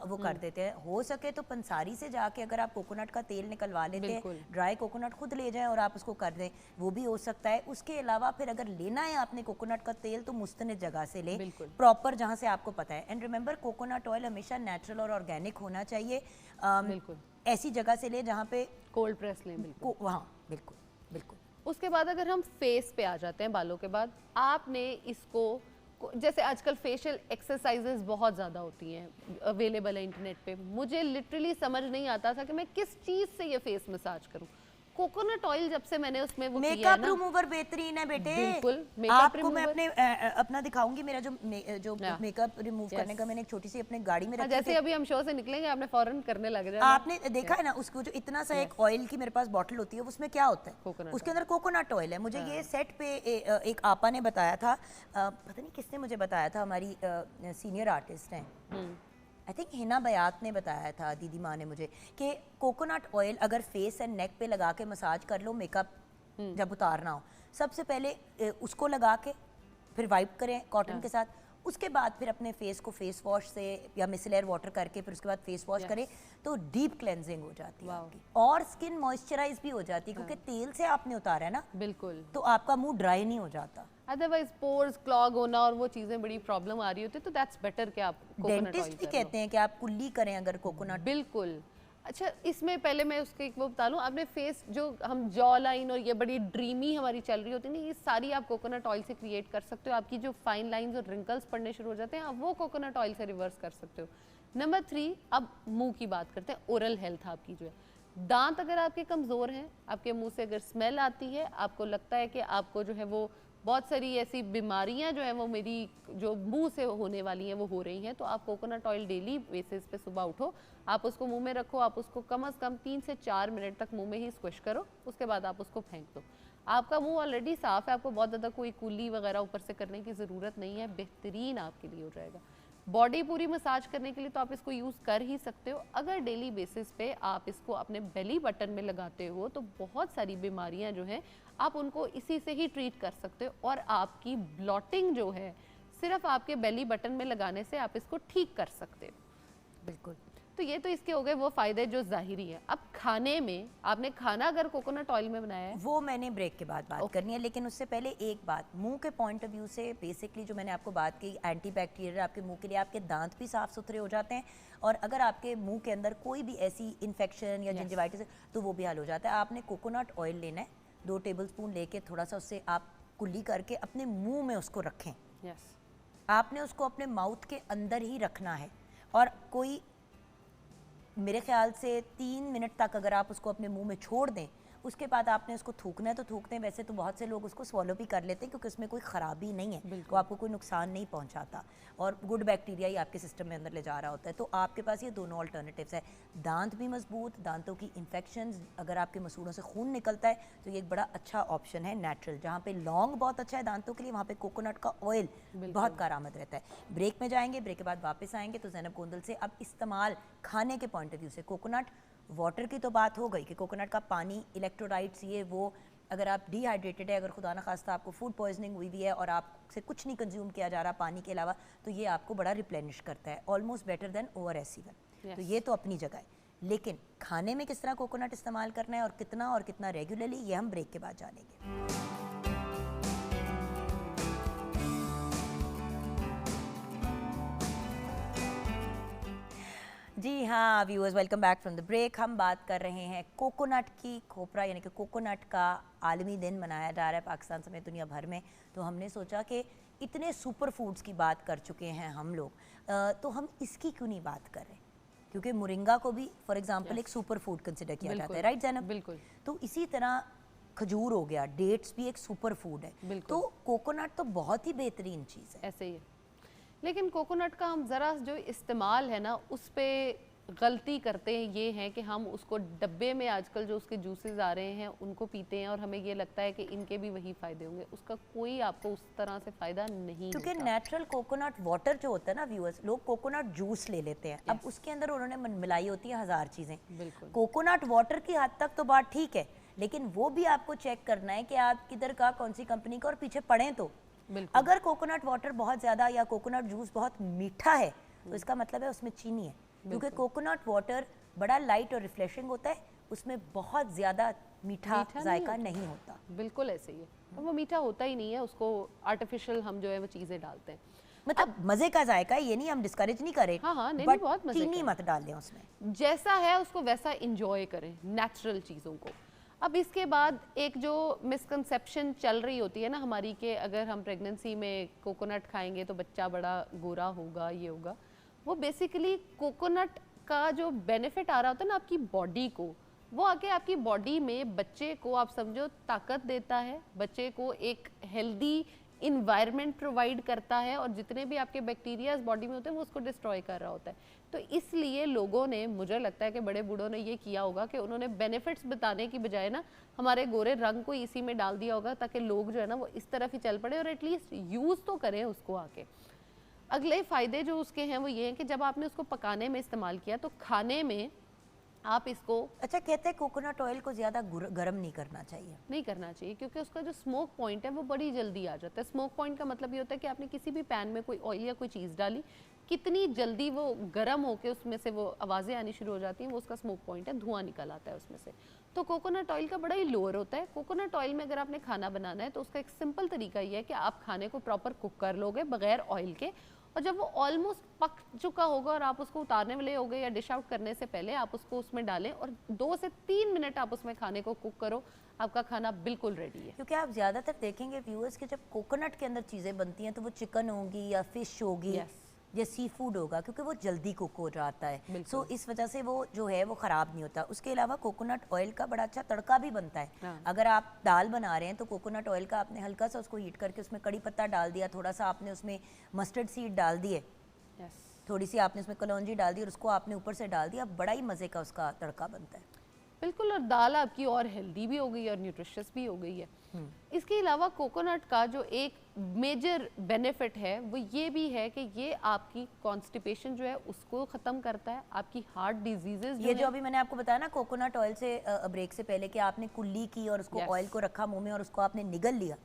वो कर देते हैं। हो सके तो पंसारी से जाके अगर आप कोकोनट का तेल निकलवा लेते हैं, ड्राई कोकोनट खुद ले जाएं और आप उसको कर दें, वो भी हो सकता है। उसके अलावा फिर अगर लेना है आपने कोकोनट का तेल, तो मुस्तनिद जगह से लें, प्रॉपर जहाँ से आपको पता है। एंड रिमेंबर, कोकोनट ऑयल हमेशा नेचुरल और ऑर्गेनिक होना चाहिए। बिल्कुल ऐसी जगह से ले जहाँ पे कोल्ड प्रेस लें। बिल्कुल वहाँ बिल्कुल बिल्कुल। उसके बाद अगर हम फेस पे आ जाते हैं, बालों के बाद, आपने इसको, जैसे आजकल फेशियल एक्सरसाइजेस बहुत ज़्यादा होती हैं, अवेलेबल है इंटरनेट पे। मुझे लिटरली समझ नहीं आता था कि मैं किस चीज़ से ये फेस मसाज करूं। कोकोनट ऑयल जब से मैंने उसमें वो किया है मेकअप ना, रिमूवर बेहतरीन है बेटे। बिल्कुल, मेकअप आपको मैं रिमूवर। अपने अपना दिखाऊंगी, मेरा जो मेकअप रिमूव करने का मैंने एक छोटी सी अपने गाड़ी में रखी जैसे थी। अभी हम शो से निकलेंगे आपने फौरन करने लग जाए। आपने देखा है ना, उसको जो इतना सा एक ऑयल की मेरे पास बॉटल होती है, उसमें क्या होता है, उसके अंदर कोकोनट ऑयल है। मुझे ये सेट पे एक आपा ने बताया था, पता नहीं किसने मुझे बताया था, हमारी सीनियर आर्टिस्ट हैं, आई थिंक हिना बयात ने बताया था, दीदी माँ ने मुझे, कि कोकोनट ऑयल अगर फेस एंड नेक पे लगा के मसाज कर लो, मेकअप जब उतारना हो, सबसे पहले उसको लगा के फिर वाइप करें कॉटन के साथ, उसके बाद फिर अपने फेस को फेस वॉश से या मिसलेयर वाटर करके फिर उसके बाद फेस वॉश करें तो डीप क्लेंजिंग हो जाती है आपकी, और स्किन मॉइस्चराइज भी हो जाती है क्योंकि तेल से आपने उतारा है ना, बिल्कुल, तो आपका मुंह ड्राई नहीं हो जाता। अदरवाइज पोर्स क्लॉग होना और वो चीजें बड़ी प्रॉब्लम आ रही होती है, तो दैट्स बेटर कि आप कोकोनट ऑयल डेंटिस्ट भी कहते हैं कि आप कुल्ली करें अगर कोकोनट। बिल्कुल। अच्छा, इसमें पहले मैं उसके एक वो बता लूँ, आपने फेस जो हम जॉ लाइन और ये बड़ी ड्रीमी हमारी चल रही होती है ना, ये सारी आप कोकोनट ऑयल से क्रिएट कर सकते हो। आपकी जो फाइन लाइंस और रिंकल्स पड़ने शुरू हो जाते हैं, आप वो कोकोनट ऑयल से रिवर्स कर सकते हो। नंबर 3, अब मुंह की बात करते हैं। ओरल हेल्थ आपकी जो है, दांत अगर आपके कमज़ोर हैं, आपके मुंह से अगर स्मेल आती है, आपको लगता है कि आपको जो है वो बहुत सारी ऐसी बीमारियां जो हैं वो मेरी जो मुंह से होने वाली हैं वो हो रही हैं, तो आप कोकोनट ऑयल डेली बेसिस पे सुबह उठो, आप उसको मुंह में रखो, आप उसको कम से कम 3 से 4 मिनट तक मुंह में ही स्क्विश करो, उसके बाद आप उसको फेंक दो। आपका मुंह ऑलरेडी साफ़ है, आपको बहुत ज़्यादा कोई कुल्ली वगैरह ऊपर से करने की ज़रूरत नहीं है, बेहतरीन आपके लिए हो जाएगा। बॉडी पूरी मसाज करने के लिए तो आप इसको यूज़ कर ही सकते हो। अगर डेली बेसिस पे आप इसको अपने बेली बटन में लगाते हो तो बहुत सारी बीमारियां जो हैं आप उनको इसी से ही ट्रीट कर सकते हो, और आपकी ब्लॉटिंग जो है सिर्फ आपके बेली बटन में लगाने से आप इसको ठीक कर सकते हो। बिल्कुल। तो ये तो इसके हो गए वो फ़ायदे जो ज़ाहिरी है। अब खाने में, आपने खाना अगर कोकोनट ऑयल में बनाया है, वो मैंने ब्रेक के बाद बात करनी है, लेकिन उससे पहले एक बात, मुंह के पॉइंट ऑफ व्यू से बेसिकली जो मैंने आपको बात की, एंटी बैक्टीरियल आपके मुंह के लिए, आपके दांत भी साफ सुथरे हो जाते हैं, और अगर आपके मुंह के अंदर कोई भी ऐसी इन्फेक्शन या जिंजिवाइटिस है तो वो भी हल हो जाता है। आपने कोकोनट ऑयल लेना है, 2 टेबलस्पून लेके थोड़ा सा उससे आप कुल्ली करके अपने मुंह में उसको रखें। यस, आपने उसको अपने माउथ के अंदर ही रखना है, और कोई मेरे ख्याल से 3 मिनट तक अगर आप उसको अपने मुंह में छोड़ दें, उसके बाद आपने उसको थूकना है तो थूकते हैं। वैसे तो बहुत से लोग उसको स्वॉलो भी कर लेते हैं क्योंकि उसमें कोई ख़राबी नहीं है, वो आपको कोई नुकसान नहीं पहुंचाता, और गुड बैक्टीरिया ही आपके सिस्टम में अंदर ले जा रहा होता है। तो आपके पास ये दोनों ऑल्टरनेटिव्स है। दांत भी मजबूत, दांतों की इन्फेक्शंस, अगर आपके मसूड़ों से खून निकलता है तो ये एक बड़ा अच्छा ऑप्शन है नेचुरल। जहाँ पे लौंग बहुत अच्छा है दांतों के लिए, वहाँ पे कोकोनट का ऑयल बहुत कारआमद रहता है। ब्रेक में जाएंगे, ब्रेक के बाद वापस आएंगे तो ज़ैनब गोंदल से अब इस्तेमाल खाने के पॉइंट ऑफ व्यू से। कोकोनट वाटर की तो बात हो गई कि कोकोनट का पानी, इलेक्ट्रोलाइट्स, ये वो, अगर आप डिहाइड्रेटेड है, अगर खुदा न खास्ता आपको फूड पॉइजनिंग हुई भी है और आपसे कुछ नहीं कंज्यूम किया जा रहा पानी के अलावा, तो ये आपको बड़ा रिप्लेनिश करता है, almost better than ORS even. तो ये तो अपनी जगह है, लेकिन खाने में किस तरह कोकोनट इस्तेमाल करना है और कितना रेगुलरली, ये हम ब्रेक के बाद जानेंगे। जी हाँ viewers, welcome back from the break. हम बात कर रहे हैं कोकोनट की। खोपरा यानी कि कोकोनट का आलमी दिन मनाया जा रहा है पाकिस्तान समेत दुनिया भर में, तो हमने सोचा कि इतने सुपर फूड्स की बात कर चुके हैं हम लोग, तो हम इसकी क्यों नहीं बात कर रहे, क्योंकि मोरिंगा को भी फॉर एग्जांपल एक सुपर फूड कंसिडर किया जाता है, राइट ज़ैनब? बिल्कुल। तो इसी तरह खजूर हो गया, डेट्स भी एक सुपर फूड है, तो कोकोनट तो बहुत ही बेहतरीन चीज़ है। ऐसे ही है, लेकिन कोकोनट का हम ज़रा जो इस्तेमाल है ना उस पर गलती करते हैं, ये है कि हम उसको डब्बे में आजकल जो उसके जूसेस आ रहे हैं उनको पीते हैं और हमें ये लगता है कि इनके भी वही फ़ायदे होंगे। उसका कोई आपको उस तरह से फ़ायदा नहीं, क्योंकि नेचुरल कोकोनट वाटर जो होता है ना व्यूअर्स, लोग कोकोनट जूस ले लेते हैं, अब उसके अंदर उन्होंने मिलाई होती है 1000 चीज़ें। बिल्कुल, कोकोनट वाटर की हद तक तो बात ठीक है, लेकिन वो भी आपको चेक करना है कि आप किधर का, कौन सी कंपनी का, और पीछे पड़ें तो अगर कोकोनट वाटर बहुत ज़्यादा या कोकोनट जूस बहुत मीठा है तो इसका मतलब है उसमें चीनी है, क्योंकि कोकोनट वाटर बड़ा लाइट और रिफ्रेशिंग होता है, उसमें बहुत ज़्यादा मीठा जायका नहीं होता। बिल्कुल ऐसे ही है, और वो मीठा होता ही नहीं है, उसको आर्टिफिशियल हम जो है वो चीज़ें डालते हैं। मतलब मज़े का जायका है, ये नहीं हम डिस्करेज नहीं करें, हाँ, नहीं, बहुत मज़े चीनी मत डाल दें उसमें, जैसा है उसको वैसा इंजॉय करें नेचुरल चीज़ों को। अब इसके बाद एक जो मिसकंसेप्शन चल रही होती है ना हमारी, कि अगर हम प्रेगनेंसी में कोकोनट खाएंगे तो बच्चा बड़ा गोरा होगा, ये होगा, वो बेसिकली कोकोनट का जो बेनिफिट आ रहा होता है ना आपकी बॉडी को, वो आके आपकी बॉडी में बच्चे को आप समझो ताकत देता है, बच्चे को एक हेल्दी इन्वायरमेंट प्रोवाइड करता है, और जितने भी आपके बैक्टीरियाज बॉडी में होते हैं वो उसको डिस्ट्रॉय कर रहा होता है। तो इसलिए लोगों ने, मुझे लगता है कि बड़े बूढ़ों ने ये किया होगा कि उन्होंने बेनिफिट्स बताने की बजाय ना हमारे गोरे रंग को इसी में डाल दिया होगा, ताकि लोग जो है ना वो इस तरफ ही चल पड़े और एटलीस्ट यूज़ तो करें उसको आके। अगले फ़ायदे जो उसके हैं वो ये हैं कि जब आपने उसको पकाने में इस्तेमाल किया तो खाने में आप इसको अच्छा, कहते हैं कोकोनट ऑयल को ज़्यादा गर्म नहीं करना चाहिए। नहीं करना चाहिए क्योंकि उसका जो स्मोक पॉइंट है वो बड़ी जल्दी आ जाता है। स्मोक पॉइंट का मतलब ये होता है कि आपने किसी भी पैन में कोई ऑयल या कोई चीज़ डाली, कितनी जल्दी वो गर्म होकर उसमें से वो आवाज़ें आनी शुरू हो जाती हैं, वो उसका स्मोक पॉइंट है, धुआं निकल आता है उसमें से। तो कोकोनट ऑयल का बड़ा ही लोअर होता है। कोकोनट ऑयल में अगर आपने खाना बनाना है तो उसका एक सिंपल तरीका ये है कि आप खाने को प्रॉपर कुक कर लोगे बगैर ऑयल के, और जब वो ऑलमोस्ट पक चुका होगा और आप उसको उतारने वाले होगे या डिश आउट करने से पहले आप उसको उसमें डालें और 2 से 3 मिनट आप उसमें खाने को कुक करो, आपका खाना बिल्कुल रेडी है। क्योंकि आप ज़्यादातर देखेंगे व्यूअर्स कि जब कोकोनट के अंदर चीज़ें बनती हैं तो वो चिकन होगी या फिश होगी या सी फूड होगा, क्योंकि वो जल्दी कुक हो जाता है। सो इस वजह से वो जो है वो ख़राब नहीं होता। उसके अलावा कोकोनट ऑयल का बड़ा अच्छा तड़का भी बनता है। हाँ। अगर आप दाल बना रहे हैं तो कोकोनट ऑयल का आपने हल्का सा उसको हीट करके उसमें कड़ी पत्ता डाल दिया, थोड़ा सा आपने उसमें मस्टर्ड सीड डाल दिए, थोड़ी सी आपने उसमें कलौंजी डाल दी और उसको आपने ऊपर से डाल दिया, बड़ा ही मज़े का उसका तड़का बनता है। बिल्कुल, और दाल आपकी और हेल्दी भी हो गई और न्यूट्रिशियस भी हो गई है। इसके अलावा कोकोनट का जो एक मेजर बेनिफिट है वो ये भी है कि ये आपकी कॉन्स्टिपेशन जो है उसको ख़त्म करता है, आपकी हार्ट डिजीजेज ये जो अभी मैंने आपको बताया ना कोकोनट ऑयल से ब्रेक से पहले कि आपने कुल्ली की और उसको ऑयल को रखा मुंह में और उसको आपने निगल लिया,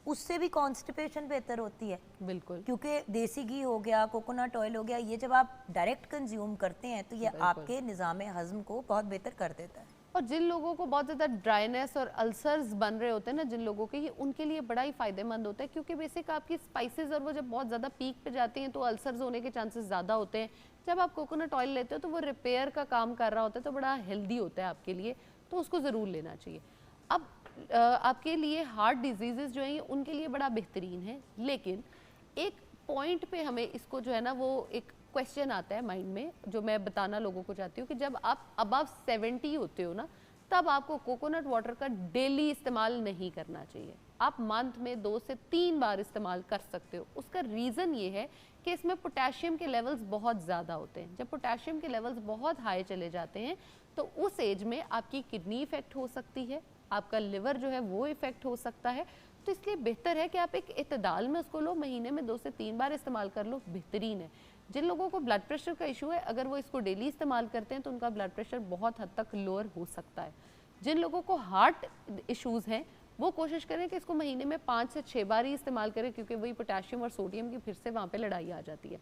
उससे भी कॉन्स्टिपेशन बेहतर होती है। बिल्कुल, क्योंकि देसी घी हो गया, कोकोनट ऑयल हो गया, ये जब आप डायरेक्ट कंज्यूम करते हैं तो ये आपके निज़ाम हज़म को बहुत बेहतर कर देता है। और जिन लोगों को बहुत ज़्यादा ड्राइनेस और अल्सर्स बन रहे होते हैं ना, जिन लोगों के, ये उनके लिए बड़ा ही फ़ायदेमंद होता है क्योंकि बेसिक आपकी स्पाइसेस और वो जब बहुत ज़्यादा पीक पे जाती हैं तो अल्सर्स होने के चांसेस ज़्यादा होते हैं। जब आप कोकोनट ऑयल लेते हो तो वो रिपेयर का काम कर रहा होता है, तो बड़ा हेल्दी होता है आपके लिए, तो उसको ज़रूर लेना चाहिए। अब आपके लिए हार्ट डिजीज़ जो हैं उनके लिए बड़ा बेहतरीन है, लेकिन एक पॉइंट पे हमें इसको जो है ना वो एक क्वेश्चन आता है माइंड में जो मैं बताना लोगों को चाहती हूँ कि जब आप अबव 70 होते हो ना, तब आपको कोकोनट वाटर का डेली इस्तेमाल नहीं करना चाहिए। आप मंथ में 2 से 3 बार इस्तेमाल कर सकते हो। उसका रीज़न ये है कि इसमें पोटेशियम के लेवल्स बहुत ज़्यादा होते हैं। जब पोटेशियम के लेवल्स बहुत हाई चले जाते हैं तो उस एज में आपकी किडनी इफेक्ट हो सकती है, आपका लिवर जो है वो इफेक्ट हो सकता है। तो इसलिए बेहतर है कि आप एक इतदाल में उसको लो, महीने में 2 से 3 बार इस्तेमाल कर लो, बेहतरीन है। जिन लोगों को ब्लड प्रेशर का इशू है, अगर वो इसको डेली इस्तेमाल करते हैं तो उनका ब्लड प्रेशर बहुत हद तक लोअर हो सकता है। जिन लोगों को हार्ट इश्यूज़ हैं वो कोशिश करें कि इसको महीने में 5 से 6 बार ही इस्तेमाल करें, क्योंकि वही पोटेशियम और सोडियम की फिर से वहाँ पे लड़ाई आ जाती है।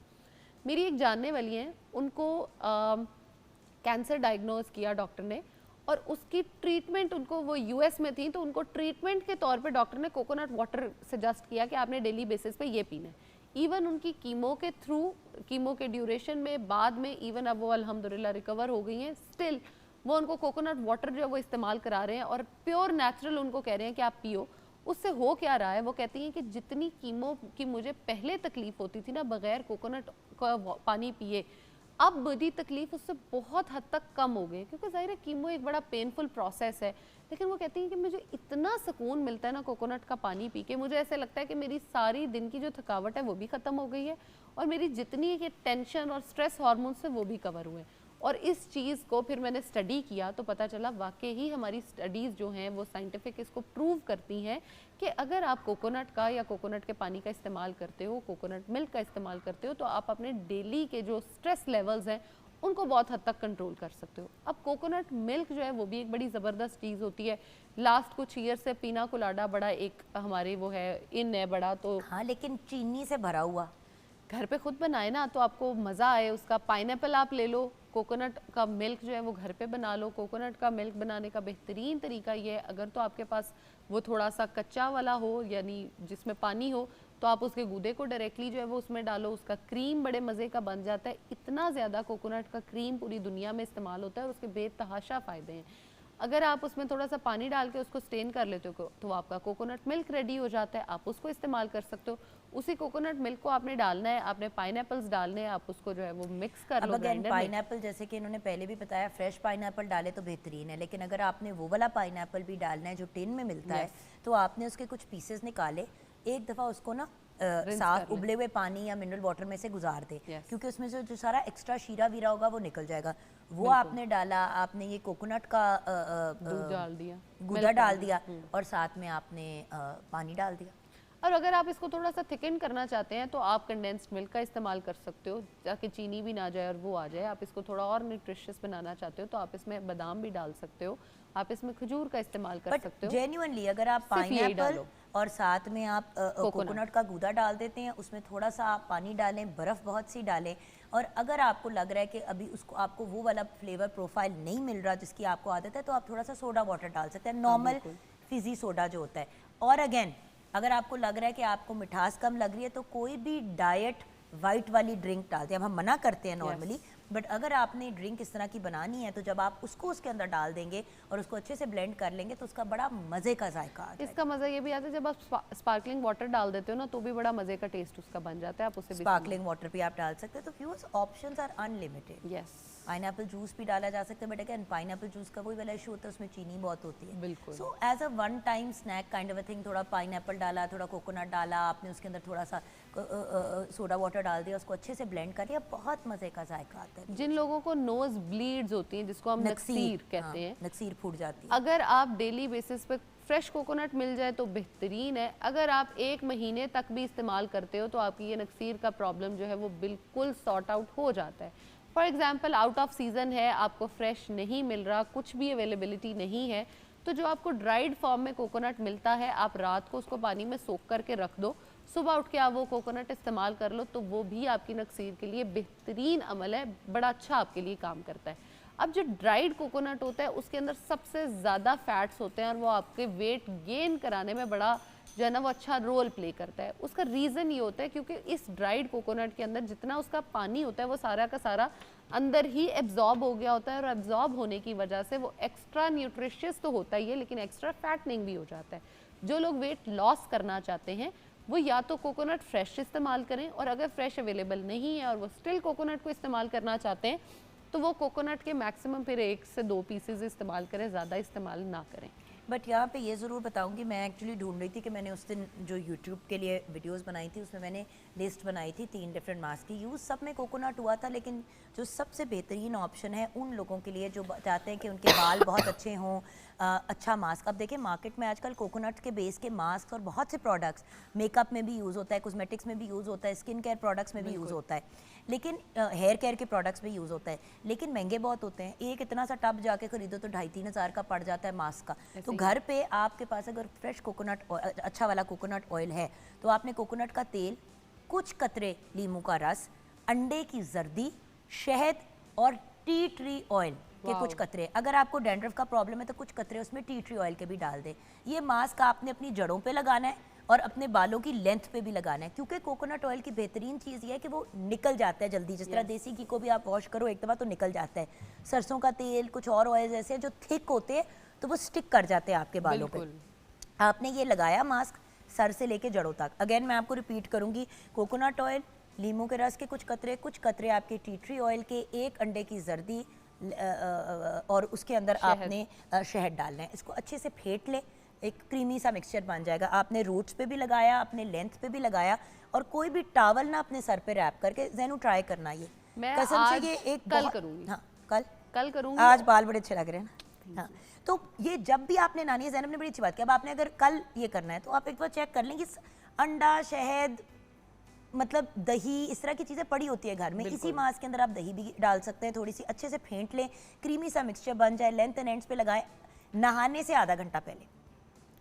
मेरी एक जानने वाली हैं, उनको कैंसर डायग्नोज किया डॉक्टर ने और उसकी ट्रीटमेंट, उनको वो यूएस में थी तो उनको ट्रीटमेंट के तौर पे डॉक्टर ने कोकोनट वाटर सजेस्ट किया कि आपने डेली बेसिस पे ये पीना है। इवन उनकी कीमो के थ्रू, कीमो के ड्यूरेशन में बाद में इवन अब वो अल्हम्दुलिल्लाह रिकवर हो गई हैं, स्टिल वो उनको कोकोनट वाटर जो है वो इस्तेमाल करा रहे हैं और प्योर नेचुरल उनको कह रहे हैं कि आप पियो। उससे हो क्या रहा है, वो कहती हैं कि जितनी कीमो की मुझे पहले तकलीफ होती थी ना बगैर कोकोनट का पानी पिए, अब मेरी तकलीफ उससे बहुत हद तक कम हो गई, क्योंकि ज़ाहिर है कीमो एक बड़ा पेनफुल प्रोसेस है। लेकिन वो कहती हैं कि मुझे इतना सुकून मिलता है ना कोकोनट का पानी पी के, मुझे ऐसे लगता है कि मेरी सारी दिन की जो थकावट है वो भी ख़त्म हो गई है और मेरी जितनी ये टेंशन और स्ट्रेस हार्मोन्स है वो भी कवर हुए। और इस चीज़ को फिर मैंने स्टडी किया तो पता चला वाकई ही हमारी स्टडीज़ जो हैं वो साइंटिफिक इसको प्रूव करती हैं कि अगर आप कोकोनट का या कोकोनट के पानी का इस्तेमाल करते हो, कोकोनट मिल्क का इस्तेमाल करते हो, तो आप अपने डेली के जो स्ट्रेस लेवल्स हैं उनको बहुत हद तक कंट्रोल कर सकते हो। अब कोकोनट मिल्क जो है वो भी एक बड़ी ज़बरदस्त चीज़ होती है। लास्ट कुछ ईयर से पीना कोलाडा बड़ा एक हमारे वो है इन है बड़ा, तो हाँ लेकिन चीनी से भरा हुआ, घर पे खुद बनाए ना तो आपको मज़ा आए उसका। पाइनएप्पल आप ले लो, कोकोनट का मिल्क जो है वो घर पे बना लो। कोकोनट का मिल्क बनाने का बेहतरीन तरीका ये है, अगर तो आपके पास वो थोड़ा सा कच्चा वाला हो यानी जिसमें पानी हो, तो आप उसके गूदे को डायरेक्टली जो है वो उसमें डालो, उसका क्रीम बड़े मज़े का बन जाता है। इतना ज़्यादा कोकोनट का क्रीम पूरी दुनिया में इस्तेमाल होता है और उसके बेतहाशा फ़ायदे हैं। अगर आप उसमें थोड़ा सा पानी डाल के उसको स्टेन कर लेते हो तो आपका कोकोनट मिल्क रेडी हो जाता है, आप उसको इस्तेमाल कर सकते हो। उसी कोकोनट मिल्क को आपने डालना है, आपने पाइनएप्पल्स डालने हैं, आप उसको जो है वो मिक्स कर लो ग्राइंडर में। पाइनएप्पल जैसे कि इन्होंने पहले भी बताया फ्रेश पाइनएप्पल डाले तो बेहतरीन है, लेकिन अगर आपने वो वाला पाइनएप्पल भी डालना है जो टिन में मिलता है तो आपने उसके कुछ पीसेस निकाले, एक दफ़ा उसको ना साफ उबले हुए पानी या मिनरल वाटर में से गुजार दे, क्योंकि उसमें से जो सारा एक्स्ट्रा शीरा वीरा होगा वो निकल जाएगा। वो आपने डाला, आपने ये कोकोनट का दूध डाल दिया, गूदा डाल दिया और साथ में आपने पानी डाल दिया। और अगर आप इसको थोड़ा सा थिकन करना चाहते हैं तो आप कंडेंस्ड मिल्क का इस्तेमाल कर सकते हो ताकि चीनी भी ना जाए और वो आ जाए। आप इसको थोड़ा और न्यूट्रिशियस बनाना चाहते हो तो आप इसमें बादाम भी डाल सकते हो, आप इसमें खजूर का इस्तेमाल कर सकते हो। जेन्युइनली अगर आप सिर्फ यही पाइनएप्पल डालो। और साथ में आप कोकोनट का गूदा डाल देते हैं, उसमें थोड़ा सा आप पानी डालें, बर्फ़ बहुत सी डालें, और अगर आपको लग रहा है कि अभी उसको आपको वो वाला फ्लेवर प्रोफाइल नहीं मिल रहा जिसकी आपको आदत है, तो आप थोड़ा सा सोडा वाटर डाल सकते हैं, नॉर्मल फिजी सोडा जो होता है। और अगेन अगर आपको लग रहा है कि आपको मिठास कम लग रही है तो कोई भी डाइट वाइट वाली ड्रिंक डालते हैं, अब हम मना करते हैं नॉर्मली, बट अगर आपने ड्रिंक इस तरह की बनानी है तो जब आप उसको उसके अंदर डाल देंगे और उसको अच्छे से ब्लेंड कर लेंगे तो उसका बड़ा मज़े का जायका आता है। इसका मज़ा ये भी आता है जब आप स्पार्कलिंग वाटर डाल देते हो ना तो भी बड़ा मज़े का टेस्ट उसका बन जाता है। आप उसे स्पार्कलिंग वाटर भी आप डाल सकते हैं। तो viewers options are unlimited. Yes, pineapple juice भी डाला जा सकता है, बट अगेन पाइनएप्पल जूस का वही वाला इशू होता है, उसमें चीनी बहुत होती है। बिल्कुल। So as a one time snack kind of a thing, थोड़ा पाइनएप्पल डाला, थोड़ा कोकोनट डाला, आपने उसके अंदर थोड़ा सा सोडा वाटर डाल दिया, उसको अच्छे से ब्लेंड कर लिया, बहुत मज़े का जायका आता है। जिन लोगों को नोज ब्लीड्स होती हैं जिसको हम नक्सीर कहते हैं, नक्सीर फूट जाती है, अगर आप डेली बेसिस पे फ्रेश कोकोनट मिल जाए तो बेहतरीन है। अगर आप 1 महीने तक भी इस्तेमाल करते हो तो आपकी ये नक्सीर का प्रॉब्लम जो है वो बिल्कुल सॉर्ट आउट हो जाता है। For example out of season है, आपको फ्रेश नहीं मिल रहा, कुछ भी अवेलेबिलिटी नहीं है, तो जो आपको ड्राइड फॉर्म में कोकोनट मिलता है आप रात को उसको पानी में सोख करके रख दो, सुबह उठ के आप वो कोकोनट इस्तेमाल कर लो, तो वो भी आपकी नक्सीर के लिए बेहतरीन अमल है, बड़ा अच्छा आपके लिए काम करता है। अब जो ड्राइड कोकोनट होता है उसके अंदर सबसे ज़्यादा फैट्स होते हैं और वो आपके वेट गेन कराने में बड़ा जो है ना वो अच्छा रोल प्ले करता है। उसका रीज़न ये होता है क्योंकि इस ड्राइड कोकोनट के अंदर जितना उसका पानी होता है वो सारा का सारा अंदर ही एब्जॉर्ब हो गया होता है, और एब्जॉर्ब होने की वजह से वो एक्स्ट्रा न्यूट्रिशियस तो होता ही है लेकिन एक्स्ट्रा फैटनिंग भी हो जाता है। जो लोग वेट लॉस करना चाहते हैं वो या तो कोकोनट फ्रेश इस्तेमाल करें, और अगर फ्रेश अवेलेबल नहीं है और वो स्टिल कोकोनट को इस्तेमाल करना चाहते हैं तो वो कोकोनट के मैक्सिमम फिर 1 से 2 पीसेज इस्तेमाल करें, ज़्यादा इस्तेमाल ना करें। बट यहाँ पे ये ज़रूर बताऊँगी, मैं एक्चुअली ढूंढ रही थी कि मैंने उस दिन जो यूट्यूब के लिए वीडियोस बनाई थी उसमें मैंने लिस्ट बनाई थी 3 डिफरेंट मास्क की, यूज़ सब में कोकोनट हुआ था, लेकिन जो सबसे बेहतरीन ऑप्शन है उन लोगों के लिए जो चाहते हैं कि उनके बाल बहुत अच्छे हों, अच्छा मास्क। अब देखिए मार्केट में आजकल कोकोनट के बेस के मास्क और बहुत से प्रोडक्ट्स मेकअप में भी यूज़ होता है, कॉस्मेटिक्स में भी यूज़ होता है, स्किन केयर प्रोडक्ट्स में भी यूज़ होता है, लेकिन हेयर केयर के प्रोडक्ट्स में यूज़ होता है, लेकिन महंगे बहुत होते हैं। एक इतना सा टब जाके खरीदो तो 2,5-3 हज़ार का पड़ जाता है मास्क का। तो घर पे आपके पास अगर फ्रेश कोकोनट अच्छा वाला कोकोनट ऑयल है तो आपने कोकोनट का तेल, कुछ कतरे नींबू का रस, अंडे की जर्दी, शहद और टी ट्री ऑयल के कुछ कतरे, अगर आपको डैंड्रफ का प्रॉब्लम है तो कुछ कतरे उसमें टी ट्री ऑयल के भी डाल दें। ये मास्क आपने अपनी जड़ों पे लगाना है और अपने बालों की लेंथ पे भी लगाना है, क्योंकि कोकोनट ऑयल की बेहतरीन चीज़ ये है कि वो निकल जाता है जल्दी। जिस तरह देसी घी को भी आप वॉश करो एक दफ़ा तो निकल जाता है, सरसों का तेल, कुछ और ऑयल ऐसे जो थिक होते हैं तो वो स्टिक कर जाते हैं आपके बालों पे। आपने ये लगाया मास्क सर से लेके जड़ों तक। अगेन मैं आपको रिपीट करूंगी, कोकोनट ऑयल, नींबू के रस के कुछ कतरे आपके टी ट्री ऑयल के, 1 अंडे की जर्दी और उसके अंदर आपने शहद डालना है। इसको अच्छे से फेंट ले, एक क्रीमी सा मिक्सचर बन जाएगा। आपने रूट्स पे भी लगाया, अपने लेंथ पे भी लगाया, और कोई भी टॉवल ना अपने सर पे रैप करके, ज़ैनू ट्राई करना ये कसम से, ये एक कल करूंगी। हाँ कल करूंगी। आज बाल बड़े अच्छे लग रहे हैं ना। हाँ, तो ये जब भी आपने नानी है, ज़ैनब ने बड़ी अच्छी बात की, अब आपने अगर कल ये करना है तो आप एक बार चेक कर लें कि अंडा, शहद, मतलब दही, इस तरह की चीज़ें पड़ी होती है घर में। इसी मास्क के अंदर आप दही भी डाल सकते हैं, थोड़ी सी अच्छे से फेंट लें, क्रीमी सा मिक्सचर बन जाए, लेंथ एंड एंड्स पे लगाएं। नहाने से आधा घंटा पहले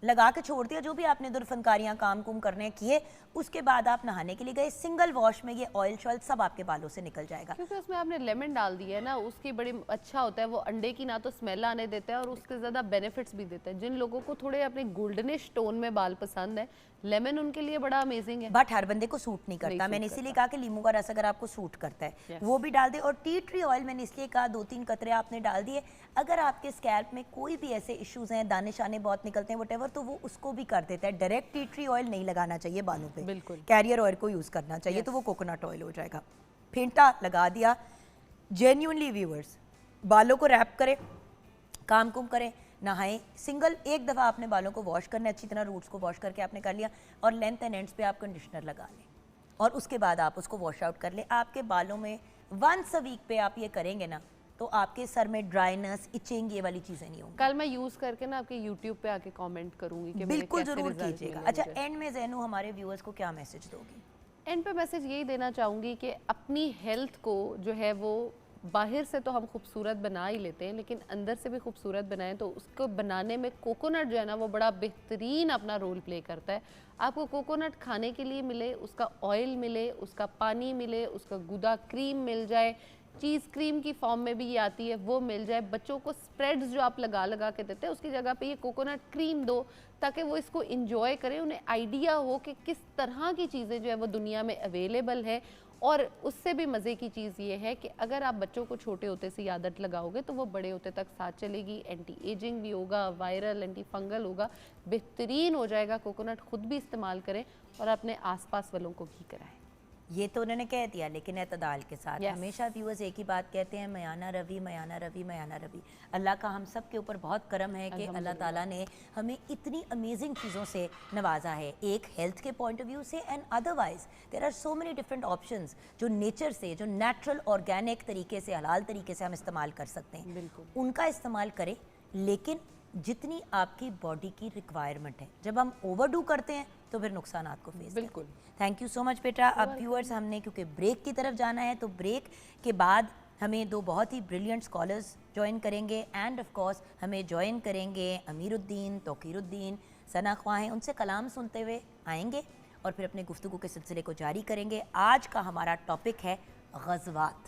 लगा के छोड़ दिया, जो भी आपने इधर फनकारियाँ काम कुम करने किए, उसके बाद आप नहाने के लिए गए, सिंगल वॉश में ये ऑयल शॉयल सब आपके बालों से निकल जाएगा। क्योंकि उसमें आपने लेमन डाल दिया है ना, उसकी बड़ी अच्छा होता है, वो अंडे की ना तो स्मेल आने देता है और उसके ज़्यादा बेनिफिट्स भी देता है। जिन लोगों को थोड़े अपने गोल्डनिश टोन में बाल पसंद है, लेमन उनके लिए बड़ा अमेजिंग है, बट हर बंदे को सूट नहीं करता। मैंने इसीलिए कहा कि नींबू का रस अगर आपको सूट करता है वो भी डाल दे, और टी ट्री ऑयल मैंने इसलिए कहा 2-3 कतरे आपने डाल दिए। अगर आपके स्कैल्प में कोई भी ऐसे इश्यूज हैं, दाने शाने बहुत निकलते हैं वटेवर, तो वो उसको भी कर देता है। डायरेक्ट टी ट्री ऑयल नहीं लगाना चाहिए बालों पे, बिल्कुल कैरियर ऑयल को यूज़ करना चाहिए, तो वो कोकोनट ऑयल हो जाएगा। फेंटा लगा दिया। जेन्युइनली व्यूअर्स, बालों को रैप करें, काम कुम करें, नहाएं, सिंगल एक दफ़ा आपने बालों को वॉश करना है अच्छी तरह, रूट्स को वॉश करके आपने कर लिया, और लेंथ एंड एंड्स पे आप कंडीशनर लगा लें, और उसके बाद आप उसको वॉश आउट कर लें। आपके बालों में 1 वीक पे आप ये करेंगे ना तो आपके सर में ड्राइनेस, इचिंग, ये वाली चीज़ें नहीं होंगी। कल मैं यूज़ करके ना आपके यूट्यूब पे आके कमेंट करूंगी कि मेरे बिल्कुल कैसे ज़रूर रिजल्ट कीजिएगा। मिले अच्छा, मुझे। एंड में ज़ैनू हमारे व्यूअर्स को क्या मैसेज दोगी? एंड पे मैसेज यही देना चाहूँगी कि अपनी हेल्थ को जो है वो बाहर से तो हम खूबसूरत बना ही लेते हैं, लेकिन अंदर से भी खूबसूरत बनाएं तो उसको बनाने में कोकोनट जो है ना वो बड़ा बेहतरीन अपना रोल प्ले करता है। आपको कोकोनट खाने के लिए मिले, उसका ऑयल मिले, उसका पानी मिले, उसका गुदा क्रीम मिल जाए, चीज़ क्रीम की फॉर्म में भी ये आती है वो मिल जाए, बच्चों को स्प्रेड्स जो आप लगा लगा के देते हैं उसकी जगह पे ये कोकोनट क्रीम दो ताकि वो इसको इंजॉय करें, उन्हें आइडिया हो कि किस तरह की चीज़ें जो है वो दुनिया में अवेलेबल है। और उससे भी मज़े की चीज़ ये है कि अगर आप बच्चों को छोटे होते से आदत लगाओगे तो वो बड़े होते तक साथ चलेगी, एंटी एजिंग भी होगा, वायरल एंटी फंगल होगा, बेहतरीन हो जाएगा। कोकोनट खुद भी इस्तेमाल करें और अपने आसपास वालों को भी कराएं। ये तो उन्होंने कह दिया, लेकिन एतदाल के साथ। Yes. हमेशा व्यूअर्स एक ही बात कहते हैं, मयाना रवि, मयाना रवि, मयाना रवि। अल्लाह का हम सब के ऊपर बहुत करम है कि अल्लाह ताला ने हमें इतनी अमेजिंग चीज़ों से नवाजा है, एक हेल्थ के पॉइंट ऑफ व्यू से and otherwise there are so many different options जो नेचर से, जो नेचुरल ऑर्गेनिक तरीके से, हलाल तरीके से हम इस्तेमाल कर सकते हैं। बिल्कुल। उनका इस्तेमाल करें, लेकिन जितनी आपकी बॉडी की रिक्वायरमेंट है। जब हम ओवरडू करते हैं तो फिर नुकसान को फेस बिल्कुल। थैंक यू सो मच बेटा। अब व्यूअर्स हमने क्योंकि ब्रेक की तरफ जाना है, तो ब्रेक के बाद हमें दो बहुत ही ब्रिलियंट स्कॉलर्स ज्वाइन करेंगे एंड ऑफ कोर्स हमें ज्वाइन करेंगे अमीरुद्दीन, तौकीरुद्दीन, सना ख्वाहें। उनसे कलाम सुनते हुए आएंगे और फिर अपने गुफ्तगू के सिलसिले को जारी करेंगे। आज का हमारा टॉपिक है ग़ज़वात।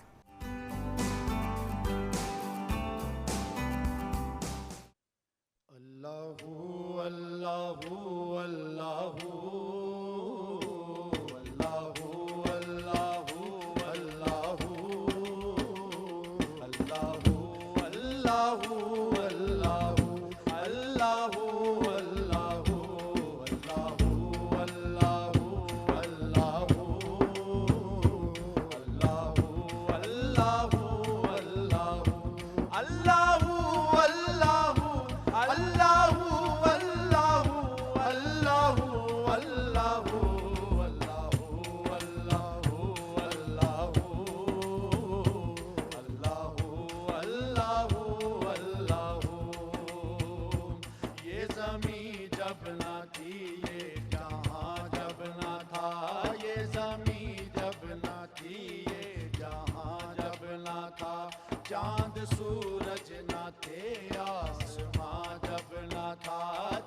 चांद सूरज ना थे, आसमां जब ना था।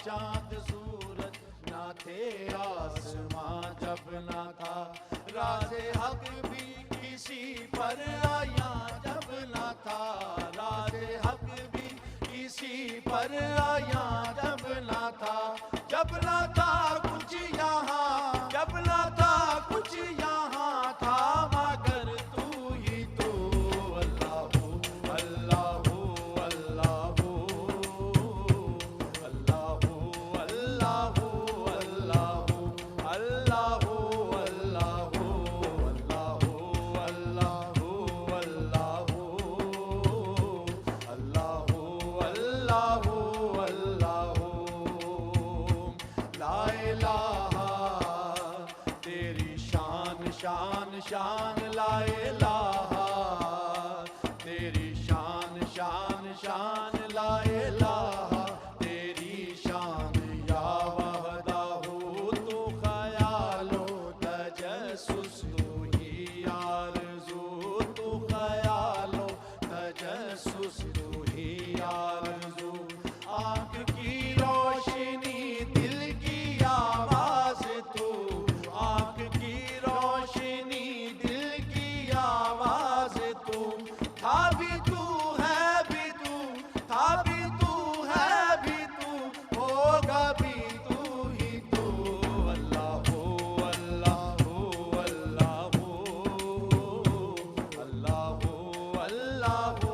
चांद सूरज ना थे, आसमां जब ना था। राज़े हक भी किसी पर आया जब ना था। राज़े हक भी किसी पर आया जब ना था। जब ना था कुछ यहाँ, जब ना था कुछ यहाँ था, मगर तू ही तू। अल्लाहू अल्लाहू अल्लाहू अल्लाहू अल्लाहू अल्लाहू अल्लाहू अल्लाहू अल्लाहू अल्लाहू अल्लाहू अल्लाहू अल्लाहू ला इलाहा तेरी शान शान शान। ला इलाहा तेरी शान शान शान। ला इलाहा तेरी शान। या वहदाहू तू ख़यालो तजस्सुस, तू ही आरज़ू, तू ख़यालो तजस्सुस, तू ही आरज़ू। आँख की रोशनी, दिल की आवाज़ तू। आँख की रोशनी, दिल की आवाज़ तू। था भी तू, है भी तू, था भी तू, है भी तू, होगा भी तू ही तू। अल्लाहू अल्लाहू अल्लाहू अल्लाहू अल्लाहू अल्लाहू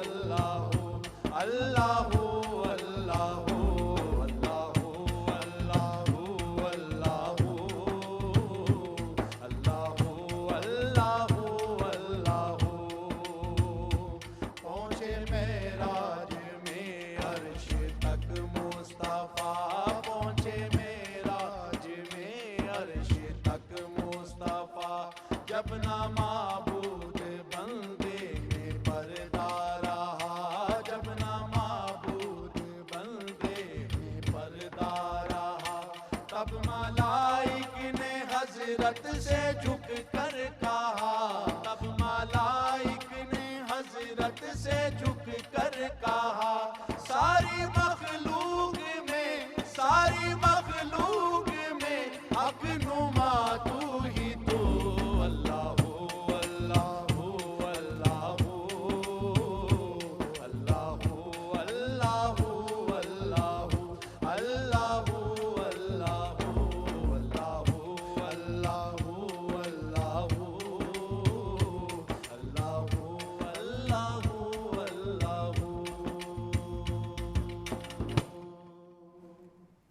अल्लाहू अल्लाहू अल्लाहू अल्लाहू अल्लाहू अल्लाहू अल्लाहू अल्लाहू। पहुँचे मेराज में अर्श तक मुस्तफ़ा। पहुँचे मेराज में अर्श तक मुस्तफ़ा। जब ना माबूद बंदे में पर्दा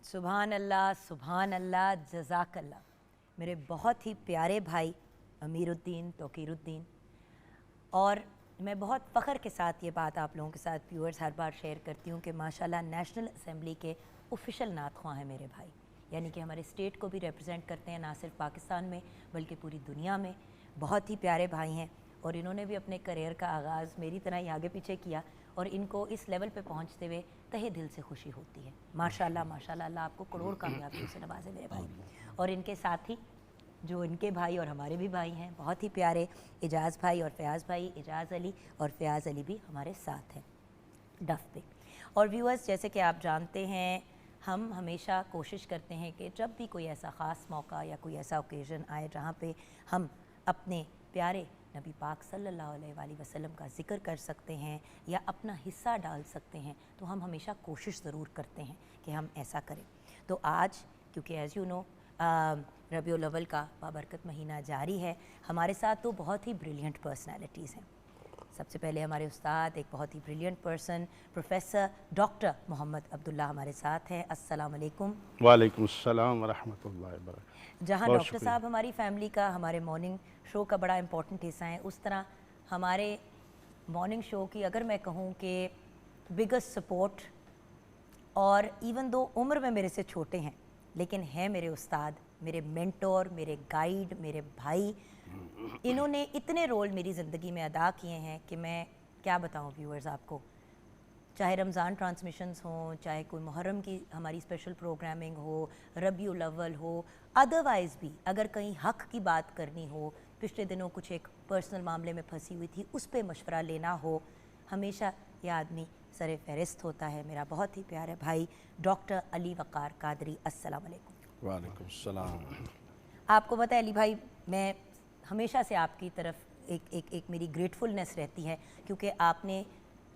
सुभान अल्लाह, जज़ाकल्लाह। मेरे बहुत ही प्यारे भाई अमीरुद्दीन, तौकीरुद्दीन, और मैं बहुत फ़ख्र के साथ ये बात आप लोगों के साथ व्यूअर्स हर बार शेयर करती हूँ कि माशाल्लाह नेशनल असेंबली के ऑफिशियल नात ख्वाह हैं मेरे भाई, यानी कि हमारे स्टेट को भी रिप्रेजेंट करते हैं, ना सिर्फ पाकिस्तान में बल्कि पूरी दुनिया में। बहुत ही प्यारे भाई हैं और इन्होंने भी अपने करियर का आगाज़ मेरी तरह ही आगे पीछे किया और इनको इस लेवल पे पहुंचते हुए तहे दिल से खुशी होती है। माशाल्लाह माशाल्लाह, अल्लाह आपको करोड़ कामयाबियों से नवाजे मेरे भाई। और इनके साथ ही जो इनके भाई और हमारे भी भाई हैं, बहुत ही प्यारे एजाज़ भाई और फ़याज़ भाई, एजाज़ अली और फ़याज़ अली भी हमारे साथ हैं डफ पे। और व्यूअर्स, जैसे कि आप जानते हैं, हम हमेशा कोशिश करते हैं कि जब भी कोई ऐसा ख़ास मौका या कोई ऐसा ओकेज़न आए जहाँ पे हम अपने प्यारे नबी पाक सल्लल्लाहु अलैहि वसल्लम का ज़िक्र कर सकते हैं या अपना हिस्सा डाल सकते हैं, तो हम हमेशा कोशिश ज़रूर करते हैं कि हम ऐसा करें। तो आज क्योंकि एज़ यू नो रबीउल अव्वल का बाबरकत महीना जारी है, हमारे साथ तो बहुत ही ब्रिलियंट पर्सनैलिटीज़ हैं। सबसे पहले हमारे उस्ताद, एक बहुत ही brilliant person, professor doctor Mohammad Abdullah हमारे साथ हैं। अस्सलाम वालेकुम। वालेकुम अस्सलाम व रहमतुल्लाहि व बरकातहू। जहाँ डॉक्टर साहब हमारी फैमिली का, हमारे मॉर्निंग शो का बड़ा इम्पोर्टेंट हिस्सा है, उस तरह हमारे मॉर्निंग शो की अगर मैं कहूँ कि बिगेस्ट सपोर्ट, और इवन दो उम्र में मेरे से छोटे हैं लेकिन हैं मेरे उस्ताद, मेरे मेंटोर, मेरे गाइड, मेरे भाई। इन्होंने इतने रोल मेरी ज़िंदगी में अदा किए हैं कि मैं क्या बताऊं व्यूअर्स आपको। चाहे रमज़ान ट्रांसमिशंस हों, चाहे कोई मुहर्रम की हमारी स्पेशल प्रोग्रामिंग हो, रबीउल अव्वल हो, अदरवाइज़ भी अगर कहीं हक़ की बात करनी हो, पिछले दिनों कुछ एक पर्सनल मामले में फंसी हुई थी, उस पर मशवरा लेना हो, हमेशा ये आदमी सर फहरिस्त होता है। मेरा बहुत ही प्यारा भाई डॉक्टर अली वक़ार कादरी। अस्सलाम वालेकुम। वालेकुम सलाम। आपको पता है अली भाई, मैं हमेशा से आपकी तरफ एक मेरी ग्रेटफुलनेस रहती है, क्योंकि आपने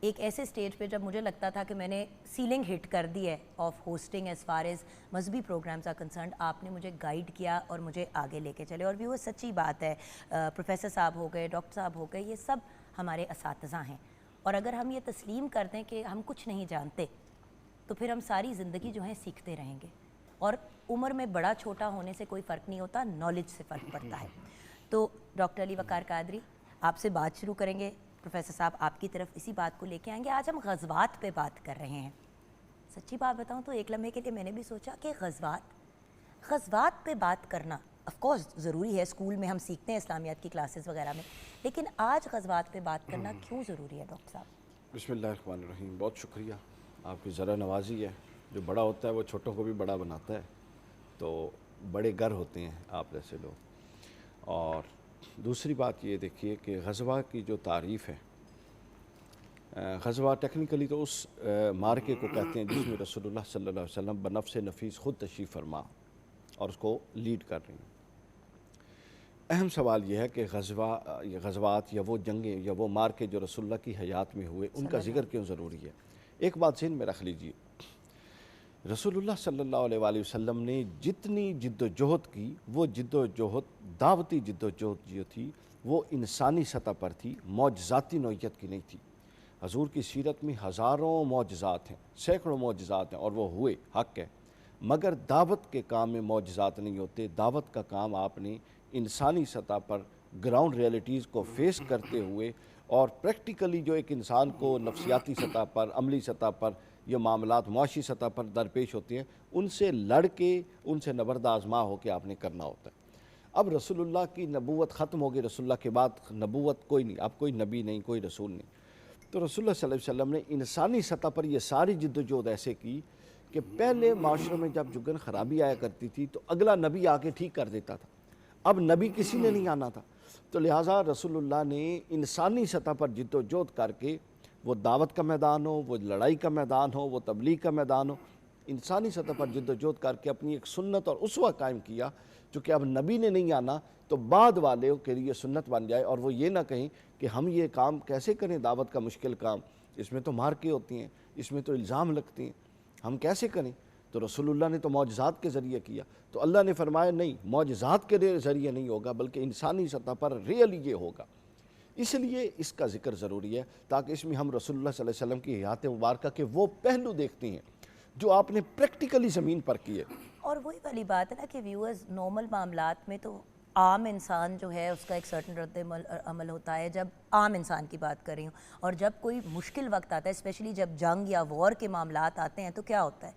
एक ऐसे स्टेज पे जब मुझे लगता था कि मैंने सीलिंग हिट कर दी है of hosting as far as मजहबी प्रोग्राम्स आर कंसर्न, आपने मुझे गाइड किया और मुझे आगे लेके चले। और भी वो सच्ची बात है, प्रोफेसर साहब हो गए, डॉक्टर साहब हो गए, ये सब हमारे असातिज़ा हैं। और अगर हम ये तस्लीम कर दें कि हम कुछ नहीं जानते, तो फिर हम सारी ज़िंदगी जो है सीखते रहेंगे। और उम्र में बड़ा छोटा होने से कोई फ़र्क नहीं होता, नॉलेज से फ़र्क पड़ता है। तो डॉक्टर अली वक़ार कादरी, आपसे बात शुरू करेंगे। प्रोफेसर साहब आपकी तरफ इसी बात को लेके आएंगे। आज हम ग़ज़वात पे बात कर रहे हैं। सच्ची बात बताऊं तो एक लम्हे के लिए मैंने भी सोचा कि ग़ज़वात पे बात करना ऑफ कोर्स ज़रूरी है, स्कूल में हम सीखते हैं इस्लामियात की क्लासेस वगैरह में, लेकिन आज ग़ज़वात पे बात करना क्यों ज़रूरी है डॉक्टर साहब? बिस्मिल्लाहिर्रहमानिर्रहीम। बहुत शुक्रिया, आपकी ज़रा नवाजी है। जो बड़ा होता है वो छोटों को भी बड़ा बनाता है, तो बड़े गर होते हैं आप जैसे लोग। और दूसरी बात ये देखिए कि ग़ज़वा की जो तारीफ़ है, ग़ज़वा टेक्निकली तो उस मार्के को कहते हैं जिसमें रसूलुल्लाह सल्लल्लाहु अलैहि वसल्लम बनफ़्स नफ़ीस ख़ुद तशरीफ़ फरमा और उसको लीड कर रही हैं। अहम सवाल यह है कि ग़ज़वात या वो जंगें या वो मार्के जो रसूलुल्लाह की हयात में हुए, उनका ज़िक्र क्यों ज़रूरी है। एक बात ज़हन में रख लीजिए, रसूलुल्लाह सल्लल्लाहु अलैहि वसल्लम ने जितनी जिद्दोजहद की, वो जिद्दोजहद दावती जिद्दोजहद जो थी वो इंसानी सतह पर थी, मौजज़ाती नौइयत की नहीं थी। हजूर की सीरत में हज़ारों मौजज़ात हैं, सैकड़ों मौजज़ात हैं और वो हुए, हक़ है, मगर दावत के काम में मौजज़ात नहीं होते। दावत का काम आपने इंसानी सतह पर ग्राउंड रियलिटीज़ को फेस करते हुए और प्रैक्टिकली जो एक इंसान को नफ्सियाती सतह पर, अमली सतह पर ये मामलात मुआशी सतह पर दरपेश होते हैं, उनसे लड़ के, उनसे नबर्द आज़मा होकर आपने करना होता है। अब रसूलुल्लाह की नबूवत ख़त्म हो गई, रसूलुल्लाह के बाद नबूवत कोई नहीं, अब कोई नबी नहीं, कोई रसूल नहीं। तो रसूलुल्लाह सल्लल्लाहु अलैहि वसल्लम ने इंसानी सतह पर यह सारी जिद्दोजहद ऐसे की कि पहले माशरे में जब जुगन ख़राबी आया करती थी तो अगला नबी आके ठीक कर देता था, अब नबी किसी ने नहीं आना था। तो लिहाजा रसूलुल्लाह ने इंसानी सतह पर जिद्दोजहद करके, वो दावत का मैदान हो, वो लड़ाई का मैदान हो, वो तबलीग का मैदान हो, इंसानी सतह पर जिद्दोजहद करके अपनी एक सुन्नत और उसवा कायम किया, जो कि अब नबी ने नहीं आना तो बाद वाले के लिए सुन्नत बन जाए। और वो ये ना कहें कि हम ये काम कैसे करें, दावत का मुश्किल काम, इसमें तो मार्के होती हैं, इसमें तो इल्ज़ाम लगते हैं, हम कैसे करें। तो रसूलुल्लाह ने तो मौजज़ात के ज़रिए किया, तो अल्लाह ने फरमाया नहीं, मौजज़ात के ज़रिए नहीं होगा बल्कि इंसानी सतह पर रियल ये होगा। इसलिए इसका ज़िक्र ज़रूरी है ताकि इसमें हम रसूलुल्लाह सल्लल्लाहु अलैहि वसल्लम की हयात मुबारक के वो पहलू देखते हैं जो आपने प्रैक्टिकली ज़मीन पर किए। और वही वाली बात है ना कि व्यूअर्स, नॉर्मल मामलात में तो आम इंसान जो है उसका एक सर्टन रद्द अमल होता है, जब आम इंसान की बात कर रही हूँ, और जब कोई मुश्किल वक्त आता है, स्पेशली जब जंग या वॉर के मामलात आते हैं, तो क्या होता है,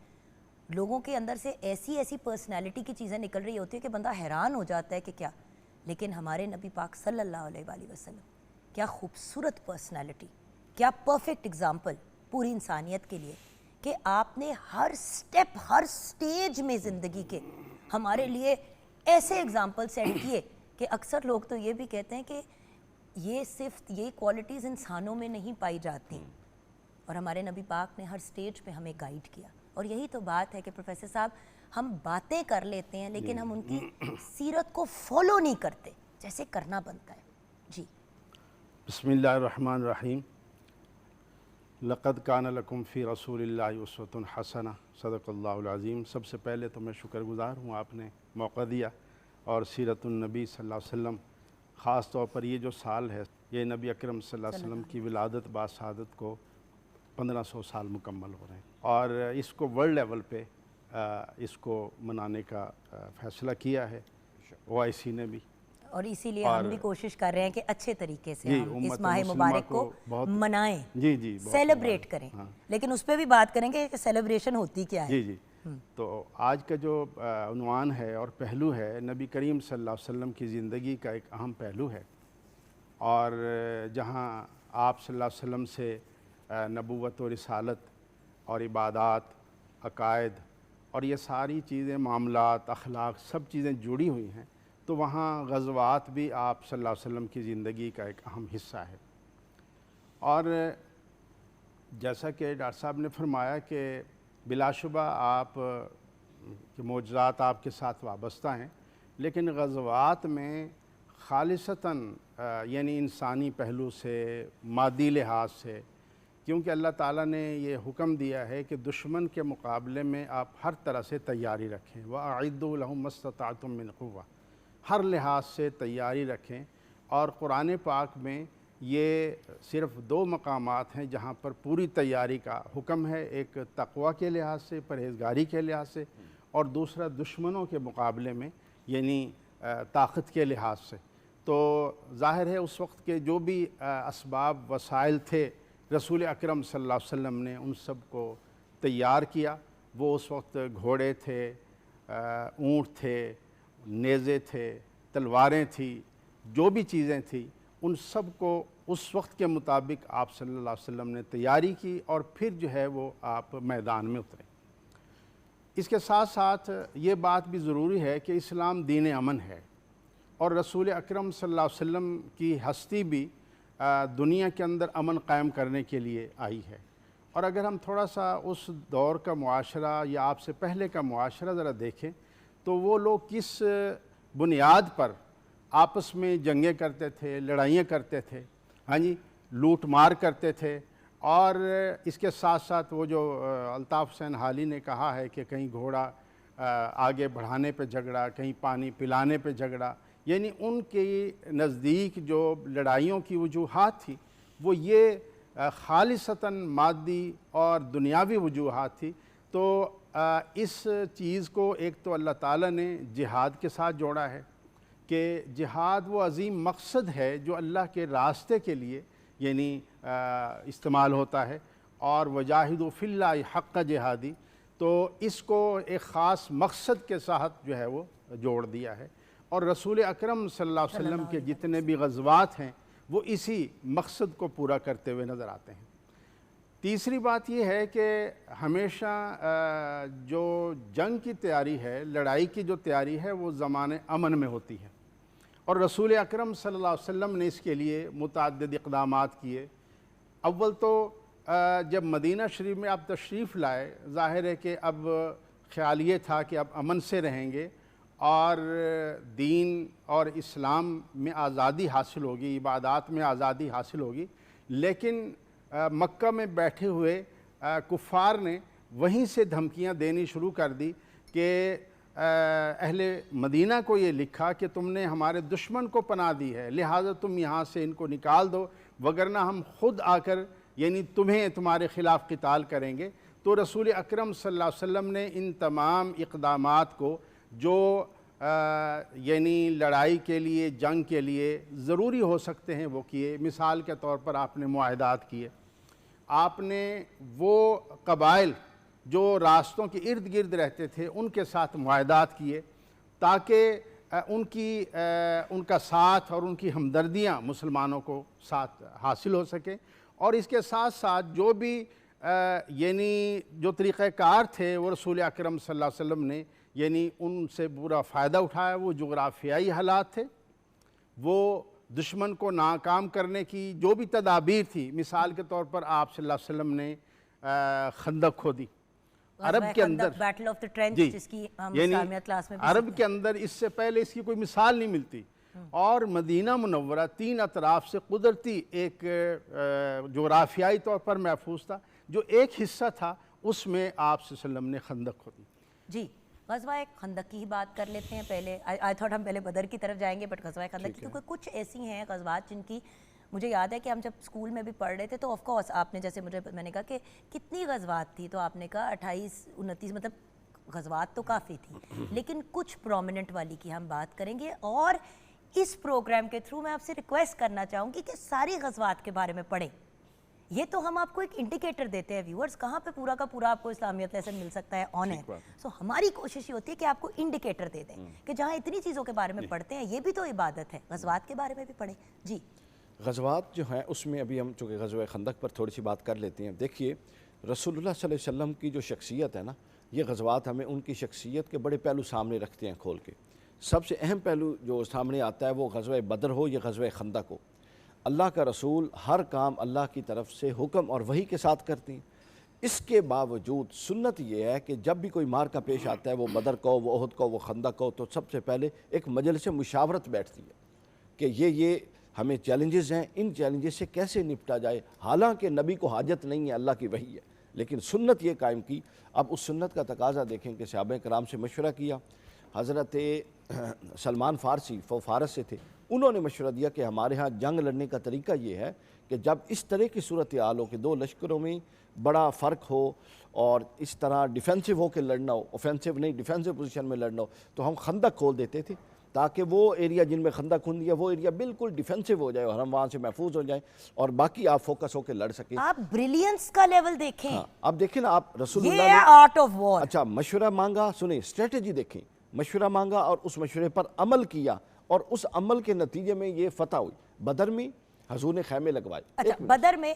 लोगों के अंदर से ऐसी ऐसी पर्सनैलिटी की चीज़ें निकल रही होती है कि बंदा हैरान हो जाता है कि क्या। लेकिन हमारे नबी पाक सल्लल्लाहु अलैहि वसल्लम, क्या खूबसूरत पर्सनैलिटी, क्या परफेक्ट एग्जाम्पल पूरी इंसानियत के लिए, कि आपने हर स्टेप हर स्टेज में ज़िंदगी के हमारे लिए ऐसे एग्जाम्पल सेट किए कि अक्सर लोग तो ये भी कहते हैं कि ये सिर्फ ये क्वालिटीज़ इंसानों में नहीं पाई जाती, और हमारे नबी पाक ने हर स्टेज पे हमें गाइड किया। और यही तो बात है कि प्रोफेसर साहब, हम बातें कर लेते हैं लेकिन हम उनकी सीरत को फॉलो नहीं करते जैसे करना बनता है। जी बिस्मिल्लाहिर्रहमानिर्रहीम। लक़द कान लकुम फ़ी रसूलिल्लाहि उस्वतुन हसना, सदक़ल्लाहुल अज़ीम। सबसे पहले तो मैं शुक्रगुज़ार हूँ, आपने मौका दिया, और सीरतुन नबी सल्लल्लाहु अलैहि वसल्लम, ख़ास तौर पर ये जो साल है, ये नबी अकरम सल्लल्लाहु अलैहि वसल्लम की विलादत बाशहादत को 1500 साल मुकम्मल हो रहे हैं, और इसको वर्ल्ड लेवल पे इसको मनाने का फ़ैसला किया है OIC ने भी। और इसीलिए हम भी कोशिश कर रहे हैं कि अच्छे तरीके से जी, हम इस उम्मत माह मुस्लिमा मुबारक को को बहुत मनाएं, जी जी बहुत सेलिब्रेट मुबारक। करें। हाँ। लेकिन उस पर भी बात करेंगे कि सेलिब्रेशन होती क्या है। जी जी। तो आज का जो उन्वान है और पहलू है, नबी करीम सल्लल्लाहु अलैहि वसल्लम की ज़िंदगी का एक अहम पहलू है, और जहाँ आप सल्लल्लाहु अलैहि वसल्लम से नबूवत और रिसालत और इबादात, अकायद और ये सारी चीज़ें, मामलात, अखलाक, सब चीज़ें जुड़ी हुई हैं, तो वहाँ ग़ज़वात भी आप सल्लल्लाहु अलैहि वसल्लम की ज़िंदगी का एक अहम हिस्सा है। और जैसा कि डॉक्टर साहब ने फरमाया कि बिलाशुबा आप के मौजज़ात आपके साथ वाबस्ता हैं, लेकिन ग़ज़वात में ख़ालिसतन यानी इंसानी पहलू से, मादी लिहाज से, क्योंकि अल्लाह ताला ने ये हुक्म दिया है कि दुश्मन के मुकाबले में आप हर तरह से तैयारी रखें, वअइद्दू लहुम मस्तताअतुम मिन क़ुव्वा, हर लिहाज से तैयारी रखें। और कुरान पाक में ये सिर्फ़ 2 मकामात हैं जहाँ पर पूरी तैयारी का हुक्म है, एक तक़वा के लिहाज से, परहेज़गारी के लिहाज से, और दूसरा दुश्मनों के मुकाबले में यानी ताक़त के लिहाज से। तो ज़ाहिर है उस वक्त के जो भी असबाब वसाइल थे, रसूल अकरम सल्लल्लाहु अलैहि वसल्लम ने उन सब को तैयार किया। वो उस वक्त घोड़े थे, ऊँट थे, नेज़े थे, तलवारें थी, जो भी चीज़ें थी, उन सब को उस वक्त के मुताबिक आप सल्लल्लाहु अलैहि वसल्लम ने तैयारी की, और फिर जो है वो आप मैदान में उतरे। इसके साथ साथ ये बात भी ज़रूरी है कि इस्लाम दीन अमन है, और रसूल अकरम सल्लल्लाहु अलैहि वसल्लम की हस्ती भी दुनिया के अंदर अमन कायम करने के लिए आई है। और अगर हम थोड़ा सा उस दौर का मुआशरा या आपसे पहले का मुआशरा ज़रा देखें, तो वो लोग किस बुनियाद पर आपस में जंगें करते थे, लड़ाइयाँ करते थे, हाँ जी, लूट मार करते थे। और इसके साथ साथ वो जो अल्ताफ़ हुसैन हाली ने कहा है कि कहीं घोड़ा आगे बढ़ाने पे झगड़ा, कहीं पानी पिलाने पे झगड़ा, यानी उनके नज़दीक जो लड़ाइयों की वजूहात थी वो ये ख़ालिसतन मादी और दुनियावी वजूहात थी। तो इस चीज़ को एक तो अल्लाह ताला ने जिहाद के साथ जोड़ा है कि जिहाद वो अज़ीम मकसद है जो अल्लाह के रास्ते के लिए यानी इस्तेमाल होता है, और वजाहिदु फिल्लाहि हक़्क़ जिहादी, तो इसको एक ख़ास मकसद के साथ जो है वो जोड़ दिया है। और रसूल अकरम सल्लल्लाहु अलैहि वसल्लम के जितने भी ग़ज़वात हैं वो इसी मकसद को पूरा करते हुए नज़र आते हैं। तीसरी बात ये है कि हमेशा जो जंग की तैयारी है, लड़ाई की जो तैयारी है, वो ज़माने अमन में होती है, और रसूल अकरम सल्लल्लाहु अलैहि वसल्लम ने इसके लिए मुतअद्दिद इक़दामात किए। अव्वल तो जब मदीना शरीफ में आप तशरीफ़ लाए, ज़ाहिर है कि अब ख़्याल ये था कि अब अमन से रहेंगे और दीन और इस्लाम में आज़ादी हासिल होगी, इबादात में आज़ादी हासिल होगी। लेकिन मक्का में बैठे हुए कुफ़ार ने वहीं से धमकियां देनी शुरू कर दी कि अहले मदीना को ये लिखा कि तुमने हमारे दुश्मन को पनाह दी है, लिहाजा तुम यहाँ से इनको निकाल दो, वगरना हम खुद आकर यानी तुम्हें तुम्हारे ख़िलाफ़ क़िताल करेंगे। तो रसूल अकरम सल्लल्लाहु अलैहि वसल्लम ने इन तमाम इक़दामात को जो यानी लड़ाई के लिए, जंग के लिए ज़रूरी हो सकते हैं वो किए। मिसाल के तौर पर आपने मुआहदात किए, आपने वो कबाइल जो रास्तों के इर्द गिर्द रहते थे उनके साथ मुआहदात किए ताकि उनका साथ और उनकी हमदर्दियाँ मुसलमानों को साथ हासिल हो सके। और इसके साथ साथ जो भी यानी जो तरीक़ाकार थे वो रसूल अकरम सल्लल्लाहु अलैहि वसल्लम ने यानी उनसे पूरा फ़ायदा उठाया। वो जोग्राफियाई हालात थे, वो दुश्मन को नाकाम करने की जो भी तदाबीर थी, मिसाल के तौर पर आप सल्लल्लाहु अलैहि वसल्लम ने खंदक खोदी अरब के अंदर, बैटल ऑफ द ट्रेंच, जी, जिसकी हम यानी इस्लामिया क्लास में भी अरब सीखते के अंदर इससे पहले इसकी कोई मिसाल नहीं मिलती। और मदीना मुनव्वरा तीन अतराफ से कुदरती एक जोग्राफियाई तौर पर महफूज था। जो एक हिस्सा था उसमें आप सल्लल्लाहु अलैहि वसल्लम ने खंदक खोदी। जी, ग़ज़वा खंदक की ही बात कर लेते हैं पहले। आई थॉट हम पहले बदर की तरफ जाएंगे, बट ग़ज़वा खंदक की, क्योंकि कुछ ऐसी हैं ग़ज़वात जिनकी मुझे याद है कि हम जब स्कूल में भी पढ़ रहे थे तो ऑफ कोर्स आपने जैसे मैंने कहा कि कितनी ग़ज़वात थी, तो आपने कहा 28-29, मतलब ग़ज़वात तो काफ़ी थी, लेकिन कुछ प्रोमिनेंट वाली की हम बात करेंगे। और इस प्रोग्राम के थ्रू मैं आपसे रिक्वेस्ट करना चाहूँगी कि सारी ग़ज़वात के बारे में पढ़ें। ये तो हम आपको एक इंडिकेटर देते हैं व्यूअर्स, कहाँ पे पूरा का पूरा आपको इस्लामियत लेसन मिल सकता है ऑन एयर। सो हमारी कोशिश ये होती है कि आपको इंडिकेटर दे दें कि जहाँ इतनी चीज़ों के बारे में पढ़ते हैं, ये भी तो इबादत है, ग़ज़वात के बारे में भी पढ़ें। जी, ग़ज़वात जो हैं उसमें अभी हम चूँकि ग़ज़वा खंदक पर थोड़ी सी बात कर लेते हैं। देखिए रसूलुल्लाह सल्लल्लाहु अलैहि वसल्लम की जो शख्सियत है ना, ये ग़ज़वात हमें उनकी शख्सियत के बड़े पहलू सामने रखते हैं खोल के। सबसे अहम पहलू जो सामने आता है वो ग़ज़वा बदर हो या ग़ज़वा खंदक हो। अल्लाह का रसूल हर काम अल्लाह की तरफ से हुक्म और वही के साथ करते हैं। इसके बावजूद सुन्नत ये है कि जब भी कोई मार्का पेश आता है, वो बदर को, वो ओहद को, वो खंदक को, तो सबसे पहले एक मजलिस मुशावरत बैठती है कि ये हमें चैलेंजेस हैं, इन चैलेंजेस से कैसे निपटा जाए। हालांकि नबी को हाजत नहीं है, अल्लाह की वही है, लेकिन सुन्नत ये कायम की। अब उस सुन्नत का तकाजा देखें कि सहाबा कराम से मशवरा किया। हज़रत सलमान फ़ारसी फ़ारस से थे, उन्होंने मशवरा दिया कि हमारे यहाँ जंग लड़ने का तरीका ये है कि जब इस तरह की सूरत हाल हो कि दो लश्करों में बड़ा फ़र्क हो और इस तरह डिफेंसिव हो के लड़ना हो, ऑफेंसिव नहीं डिफेंसिव पोजीशन में लड़ना हो, तो हम खंदक खोल देते थे ताकि वो एरिया जिनमें खंदक खुंदी है वो एरिया बिल्कुल डिफेंसिव हो जाए और हम वहाँ से महफूज हो जाएं और बाकी आप फोकस होकर लड़ सकें। आप ब्रिलियंस का लेवल देखें। हाँ, अब देखें ना आप रसूलुल्लाह ये ने आर्ट ऑफ वॉर। अच्छा मशवरा मांगा, सुने स्ट्रेटजी देखें, मशवरा मांगा और उस मशवरे पर अमल किया और उस अमल के नतीजे में ये फतह हुई। बदर में हजूर ने खैमे लगवाए। अच्छा, बदर में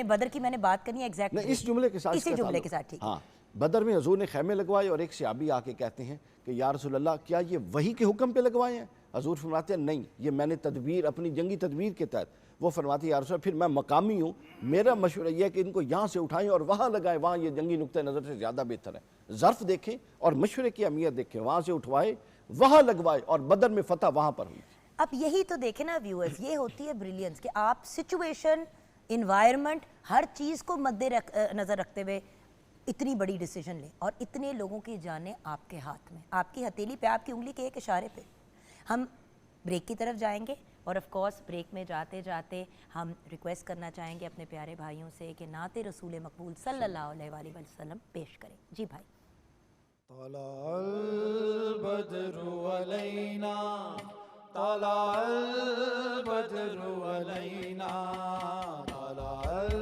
बदर की मैंने बात करनी है एग्जैक्ट इस जुमले के साथ, इसी जुमले के साथ, ठीक। हाँ, बदर में हजूर ने खैमे लगवाए और एक सहाबी आके कहते हैं कि या रसूल अल्लाह क्या ये वही के हुक्म पे लगवाए हैं? हजूर फरमाते हैं नहीं, ये मैंने तदबीर अपनी जंगी तदबीर के तहत। वो फरमाती है या रसूल फिर मैं मकामी हूँ, मेरा मशवरा यह है कि इनको यहाँ से उठाएं और वहाँ लगाएं, वहाँ ये जंगी नुक्ते नज़र से ज़्यादा बेहतर है। ज़र्फ़ देखें और मशवरे की अहमियत देखें, वहाँ से उठवाए वहाँ लगवाए और बदर में फतह वहाँ पर हुई। अब यही तो देखें ना व्यूअर्स, ये होती है ब्रिलियंस कि आप सिचुएशन, इन्वायरमेंट, हर चीज़ को नज़र रखते हुए इतनी बड़ी डिसीजन लें और इतने लोगों की जानें आपके हाथ में, आपकी हथेली पे, आपकी उंगली के एक इशारे पे। हम ब्रेक की तरफ जाएंगे और ऑफ कोर्स ब्रेक में जाते जाते हम रिक्वेस्ट करना चाहेंगे अपने प्यारे भाइयों से कि नाते रसूल मकबूल सल्लल्लाहु अलैहि वसल्लम पेश करें। जी भाई। तलाअल बद्रु अलैना, तलाअल बद्रु अलैना, तलाअल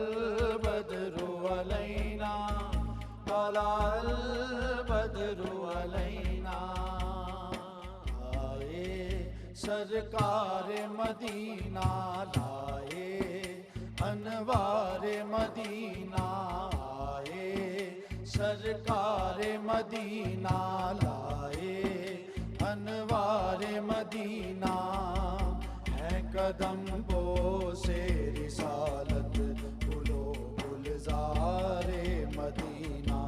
बद्रु अलैना, तलाअल बद्रु अलैना। आए सरकार मदीना, लाए अनवार मदीना, आए सरकार मदीना, लाए अनवार मदीना। है कदम बो से रिसालत, गुलो गुलज़ारे मदीना,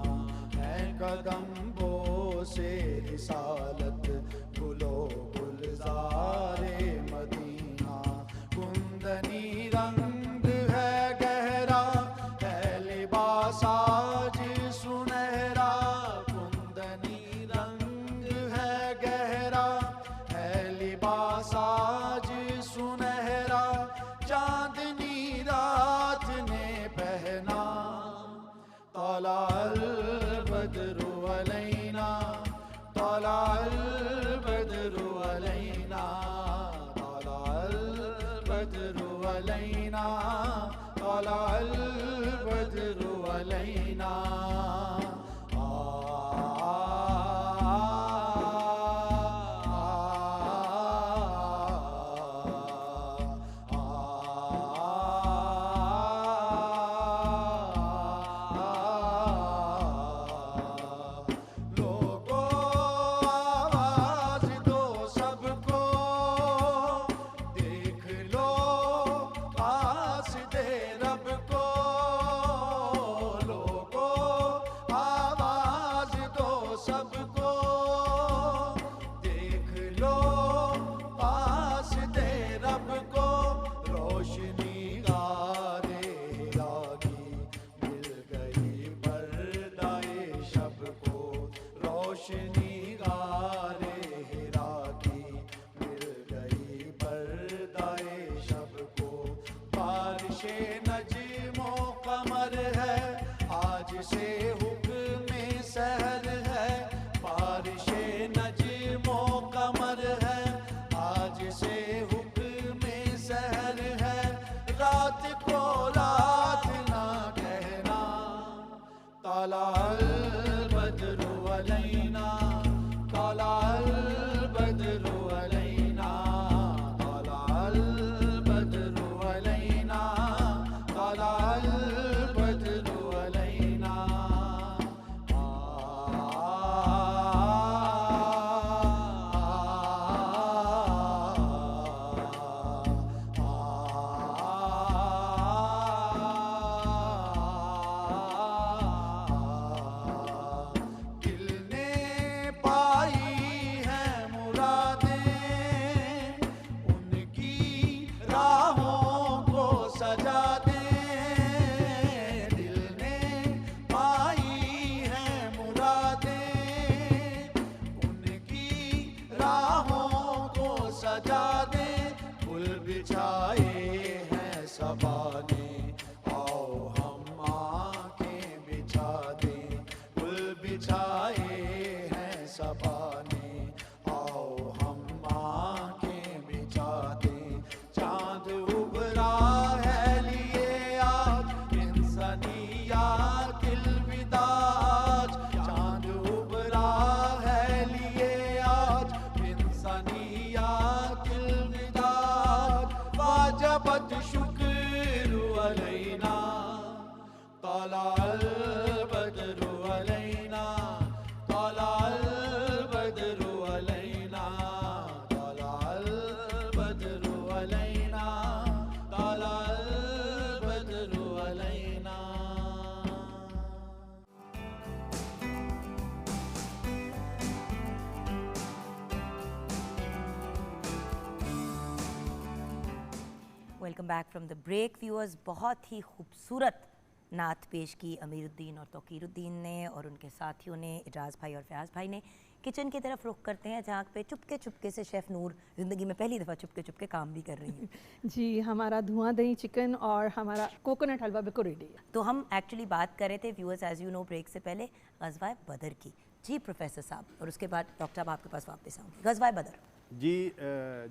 है कदम बो से रिसालत, गुलो गुलज़ारे मदीना। कुंदनी रंग है गहरा, है लिबास आज सुनहरा, कुंदनी रंग है गहरा, है लिबास आज सुनहरा। चांदनी रात ने पहना, तलाअल बद्रु अलैना तलाअल बद्रु अलैना welcome back from the break viewers. बहुत ही खूबसूरत नात पेश की अमीरुद्दीन और तौकीरुद्दीन ने और उनके साथियों ने, इजाज़ भाई और फयाज़ भाई ने। किचन की तरफ रुख करते हैं जहाँ पे चुपके चुपके से शेफ़ नूर ज़िंदगी में पहली दफ़ा चुपके चुपके काम भी कर रही हैं। जी, हमारा धुआं दही चिकन और हमारा कोकोनट हलवा बिल्कुल रेडी है। तो हम एक्चुअली बात कर रहे थे viewers, as you know, break से पहले ग़ज़वा बदर की। जी प्रोफेसर साहब, और उसके बाद डॉक्टर साहब आपके पास वापस आऊँगी। ग़ज़वा बदर जी,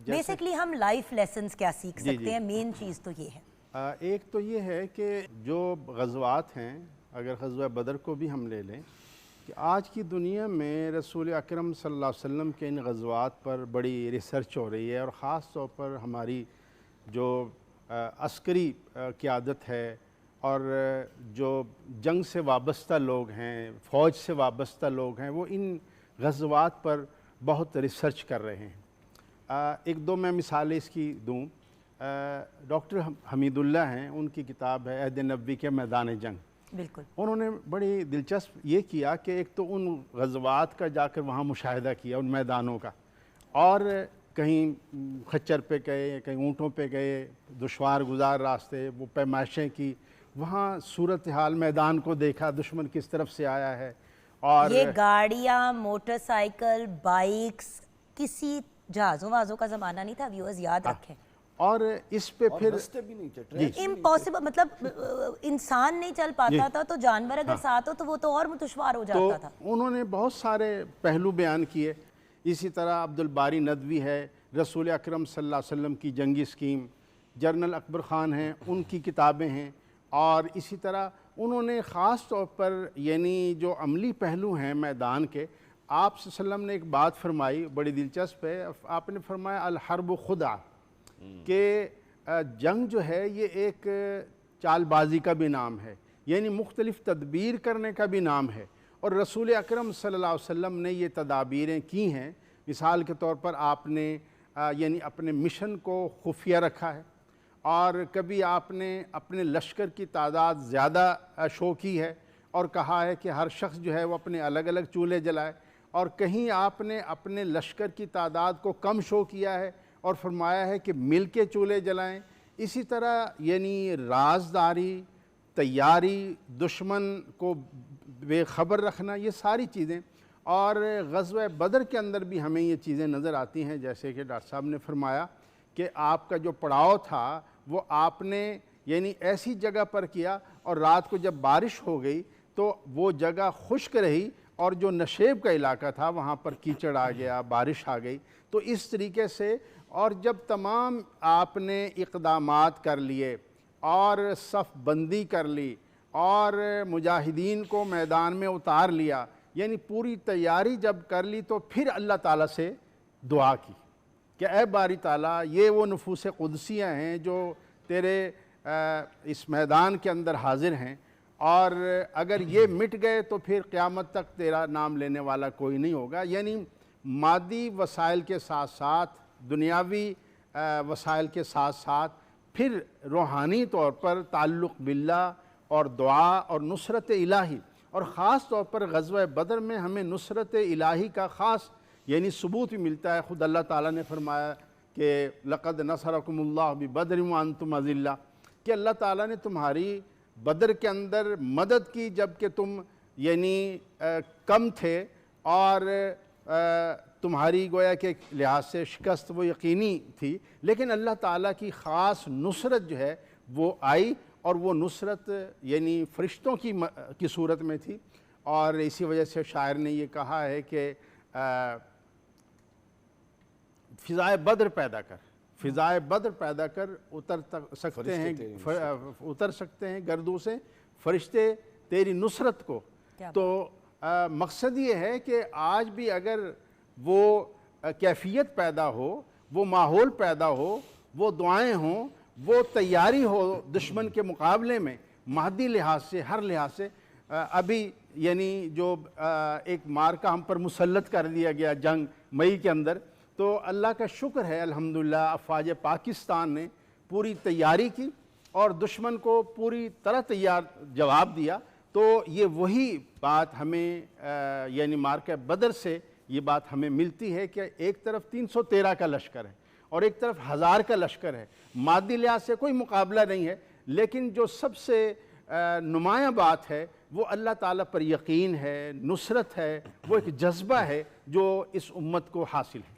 बेसिकली हम लाइफ लेसन्स क्या सीख सकते हैं? मेन चीज़ तो ये है, एक तो ये है कि जो ग़ज़वात हैं, अगर ग़ज़वा बदर को भी हम ले लें, कि आज की दुनिया में रसूल अकरम सल्लल्लाहु अलैहि वसल्लम के इन ग़ज़वात पर बड़ी रिसर्च हो रही है, और ख़ास तौर पर हमारी जो अस्करी क़यादत है और जो जंग से वाबस्ता लोग हैं, फ़ौज से वाबस्ता लोग हैं, वो इन ग़ज़वात पर बहुत रिसर्च कर रहे हैं। एक दो मैं मिसालें इसकी दूँ। डॉक्टर हमीदुल्लाह हैं, उनकी किताब है अहद नबी के मैदान जंग। बिल्कुल। उन्होंने बड़ी दिलचस्प ये किया कि एक तो उन ग़ज़वात का जाकर वहाँ मुशाहिदा किया, उन मैदानों का, और कहीं खच्चर पे गए, कहीं ऊँटों पे गए, दुश्वार गुजार रास्ते, वो पैमाइशें की, वहाँ सूरत हाल मैदान को देखा, दुश्मन किस तरफ से आया है। और ये गाड़ियाँ, मोटरसाइकिल, बाइक्स, किसी जहाज़ों वहाज़ों का ज़माना नहीं था, व्यूअर्स याद रखें। और इस पे फिर भी नहीं चल, इम्पॉसिबल, मतलब इंसान नहीं चल पाता था, तो जानवर अगर साथ हो तो वो तो और दुश्वार हो जाता था। उन्होंने बहुत सारे पहलू बयान किए। इसी तरह अब्दुल बारी नदवी है, रसूल अकरम सल्लल्लाहु अलैहि वसल्लम की जंगी स्कीम, जनरल अकबर ख़ान हैं, उनकी किताबें हैं। और इसी तरह उन्होंने ख़ास तौर पर यानी जो अमली पहलू हैं मैदान के, आप सल्लल्लाहु अलैहि वसल्लम ने एक बात फरमाई बड़ी दिलचस्प है। आपने फरमाया अल हर्ब खुदा, कि जंग जो है ये एक चालबाजी का भी नाम है, यानी मुख्तलिफ़ तदबीर करने का भी नाम है। और रसूल अकरम सल्लल्लाहु अलैहि वसल्लम ने ये तदाबीरें की हैं। मिसाल के तौर पर आपने यानी अपने मिशन को खुफिया रखा है, और कभी आपने अपने लश्कर की तादाद ज़्यादा शो की है और कहा है कि हर शख्स जो है वो अपने अलग अलग चूल्हे जलाए, और कहीं आपने अपने लश्कर की तादाद को कम शो किया है और फरमाया है कि मिल के चूल्हे जलाएँ। इसी तरह यानी राजदारी, तैयारी, दुश्मन को बेखबर रखना, ये सारी चीज़ें। और ग़ज़वा बदर के अंदर भी हमें ये चीज़ें नज़र आती हैं, जैसे कि डॉक्टर साहब ने फरमाया कि आपका जो पड़ाव था वो आपने यानी ऐसी जगह पर किया, और रात को जब बारिश हो गई तो वो जगह खुश्क रही, और जो नशेब का इलाका था वहाँ पर कीचड़ आ गया, बारिश आ गई। तो इस तरीके से, और जब तमाम आपने इक़दामात कर लिए और सफ़ बंदी कर ली और मुजाहिदीन को मैदान में उतार लिया, यानी पूरी तैयारी जब कर ली, तो फिर अल्लाह ताला से दुआ की कि ए बारी ताला, ये वो नफूस कुदसियाँ हैं जो तेरे इस मैदान के अंदर हाजिर हैं, और अगर ये मिट गए तो फिर क़यामत तक तेरा नाम लेने वाला कोई नहीं होगा। यानी मादी वसाइल के साथ साथ, दुनियावी वसाइल के साथ साथ, फिर रूहानी तौर पर ताल्लुक़ बिल्लाह और दुआ और नुसरत इलाही, और ख़ास तौर पर ग़ज़वा बदर में हमें नुसरत इलाही का ख़ास यानी सबूत भी मिलता है। ख़ुद अल्लाह ताला ने फरमाया कि लक़द नसरकुमुल्लाहु बिबदरिन व अंतुम अज़िल्ला, कि अल्लाह ताला ने तुम्हारी बदर के अंदर मदद की जबकि तुम यानी कम थे, और तुम्हारी गोया के लिहाज से शिकस्त वो यकीनी थी, लेकिन अल्लाह ताला की ख़ास नुसरत जो है वो आई, और वो नुसरत यानी फ़रिश्तों की सूरत में थी। और इसी वजह से शायर ने ये कहा है कि फ़िज़ाए बद्र पैदा कर, फ़िज़ाए बद्र पैदा कर, उतर सकते हैं गर्दों से फ़रिश्ते तेरी नुसरत को। तो मकसद ये है कि आज भी अगर वो कैफियत पैदा हो, वो माहौल पैदा हो, वो दुआएं हों, वो तैयारी हो दुश्मन के मुकाबले में, मादी लिहाज से, हर लिहाज से। अभी यानी जो एक मार्का हम पर मुसल्लत कर दिया गया जंग मई के अंदर, तो अल्लाह का शुक्र है अल्हम्दुलिल्लाह अफ़वाज पाकिस्तान ने पूरी तैयारी की और दुश्मन को पूरी तरह तैयार जवाब दिया। तो ये वही बात हमें यानी मार्का बदर से ये बात हमें मिलती है कि एक तरफ 313 का लश्कर है और एक तरफ 1000 का लश्कर है। मादी लिहाज से कोई मुकाबला नहीं है, लेकिन जो सबसे नुमाया बात है वो अल्लाह ताला पर यकीन है, नुसरत है, वो एक जज्बा है जो इस उम्मत को हासिल है।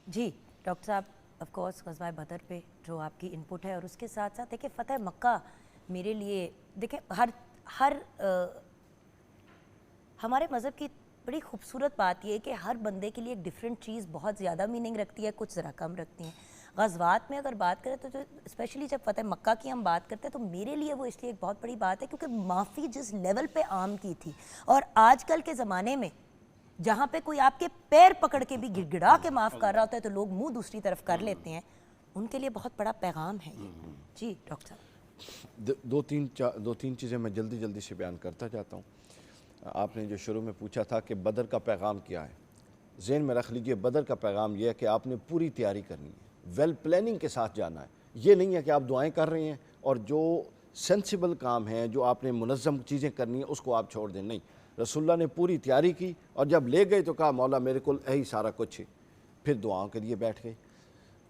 जी डॉक्टर साहब, ऑफ कोर्स ग़ज़वा बदर पे जो आपकी इनपुट है, और उसके साथ साथ देखिए फ़तह मक्का मेरे लिए, देखिए हर हमारे मज़हब की बड़ी खूबसूरत बात यह है कि हर बंदे के लिए एक डिफरेंट चीज़ बहुत ज़्यादा मीनिंग रखती है, कुछ ज़रा कम रखती हैं। ग़ज़वात में अगर बात करें तो जो स्पेशली जब फ़तह मक्का की हम बात करते हैं तो मेरे लिए वो इसलिए एक बहुत बड़ी बात है क्योंकि माफ़ी जिस लेवल पे आम की थी, और आजकल के ज़माने में जहाँ पे कोई आपके पैर पकड़ के भी गिड़गिड़ा के माफ़ कर रहा होता है तो लोग मुंह दूसरी तरफ कर लेते हैं, उनके लिए बहुत बड़ा पैगाम है ये। जी डॉक्टर साहब, दो तीन चीज़ें मैं जल्दी से बयान करता जाता हूँ। आपने जो शुरू में पूछा था कि बदर का पैगाम क्या है, ज़हन में रख लीजिए, बदर का पैगाम यह है कि आपने पूरी तैयारी करनी है, वेल प्लानिंग के साथ जाना है। ये नहीं है कि आप दुआएं कर रहे हैं और जो सेंसिबल काम है, जो आपने मुनज़्ज़म चीज़ें करनी है उसको आप छोड़ दें, नहीं। रसूलुल्लाह ने पूरी तैयारी की और जब ले गए तो कहा मौला मेरे को यही सारा कुछ है, फिर दुआओं के लिए बैठ गए।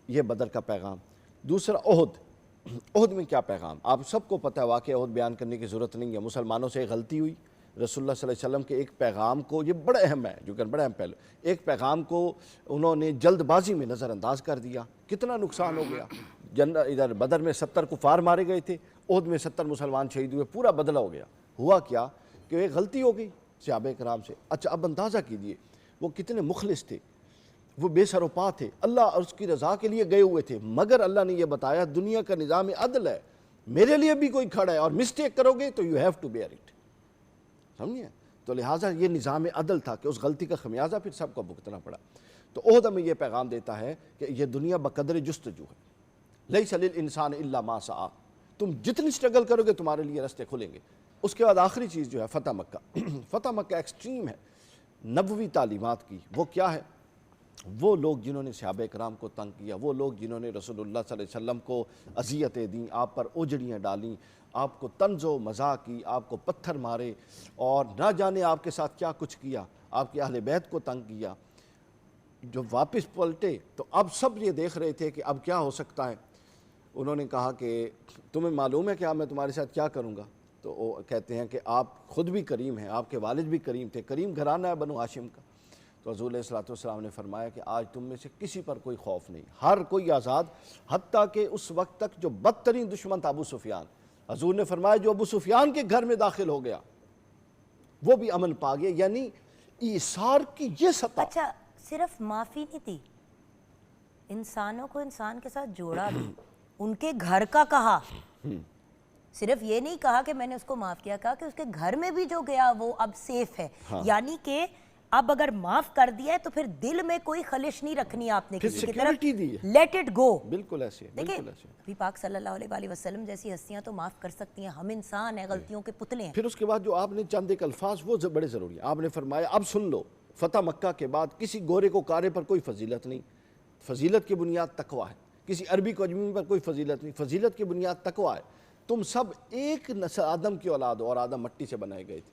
ये बदर का पैगाम। दूसरा ओहद में क्या पैगाम, आप सबको पता है, वाक़या ओहद बयान करने की ज़रूरत नहीं है। मुसलमानों से गलती हुई, रसूलुल्लाह सल्लल्लाहु अलैहि वसल्लम के एक पैगाम को, ये बड़ा अहम है, जो कि बड़ा अहम पहलू, एक पैगाम को उन्होंने जल्दबाजी में नज़रअंदाज कर दिया, कितना नुकसान हो गया। इधर बदर में 70 कुफार मारे गए थे, ओहद में 70 मुसलमान शहीद हुए, पूरा बदला हो गया। हुआ क्या कि एक गलती हो गई सहाबा किराम से। अच्छा अब अंदाज़ा कीजिए वो कितने मुखलिस थे। वो बेसरोपा थे, अल्लाह और उसकी रज़ा के लिए गए हुए थे, मगर अल्लाह ने यह बताया दुनिया का निज़ाम अदल है, मेरे लिए भी कोई खड़ा है और मिस्टेक करोगे तो you have to bear it, समझिए। तो लिहाजा ये निज़ाम अदल था कि उस गलती का खमियाजा फिर सबको भुगतना पड़ा। तो ओहद हमें यह पैगाम देता है कि यह दुनिया बकदर जुस्तजू है, लैसा लिल इंसान इल्ला मा सआ, तुम जितनी स्ट्रगल करोगे तुम्हारे लिए रास्ते खुलेंगे। उसके बाद आखिरी चीज़ जो है फ़तह मक्का। फ़तह मक्का एक्सट्रीम है नबवी तालीमात की। वो क्या है? वो लोग जिन्होंने सहाबा कराम को तंग किया, वो लोग जिन्होंने रसूलुल्लाह सल्लल्लाहु अलैहि वसल्लम को अज़ियतें दी, आप पर ओजड़ियाँ डालीं, आपको तंज़ो मज़ाक की, आपको पत्थर मारे और ना जाने आपके साथ क्या कुछ किया, आपके अहले बैत को तंग किया। जो वापस पलटे तो अब सब ये देख रहे थे कि अब क्या हो सकता है। उन्होंने कहा कि तुम्हें मालूम है कि मैं तुम्हारे साथ क्या करूँगा? तो वो कहते हैं कि आप ख़ुद भी करीम हैं, आपके वालिद भी करीम थे, करीम घराना है बनु हाशिम का। तो हज़ूर अलैहिस्सलातु वस्सलाम ने फरमाया कि आज तुम में से किसी पर कोई खौफ नहीं, हर कोई आज़ाद, हत्ता कि उस वक्त तक जो बदतरीन दुश्मन था अबू सुफियान, हज़ूर ने फरमाया जो अबू सुफियान के घर में दाखिल हो गया वो भी अमन पा गया। यानी ईसार की ये सत्ता। अच्छा, सिर्फ माफ़ी नहीं थी, इंसानों को इंसान के साथ जोड़ा भी, उनके घर का कहा, सिर्फ ये नहीं कहा कि मैंने उसको माफ़ किया, कहा कि उसके घर में भी जो गया वो अब सेफ है। हाँ। यानी कि अब अगर माफ कर दिया है तो फिर दिल में कोई खलिश नहीं रखनी आपने फिर किसी की security दी तरफ, है। Let it go. बिल्कुल ऐसे है, देखिए बिल्कुल ऐसे है। अभी पाक सल्लल्लाहु अलैहि वसल्लम जैसी हस्तियां तो माफ कर सकती हैं, हम इंसान हैं, गलतियों के पुतले हैं। फिर उसके बाद जो आपने चंद एक अल्फाज वो बड़े ज़रूरी हैं। आपने फरमाया अब सुन लो, फ़तह मक्का के बाद किसी गोरे को कारे पर कोई फजीलत नहीं, फजीलत की बुनियाद तकवा है। किसी अरबी को अजमी पर कोई फजीलत नहीं, फजीलत की बुनियाद तकवा है। तुम सब एक नस्ल आदम की औलाद हो और आदम मट्टी से बनाए गए थे,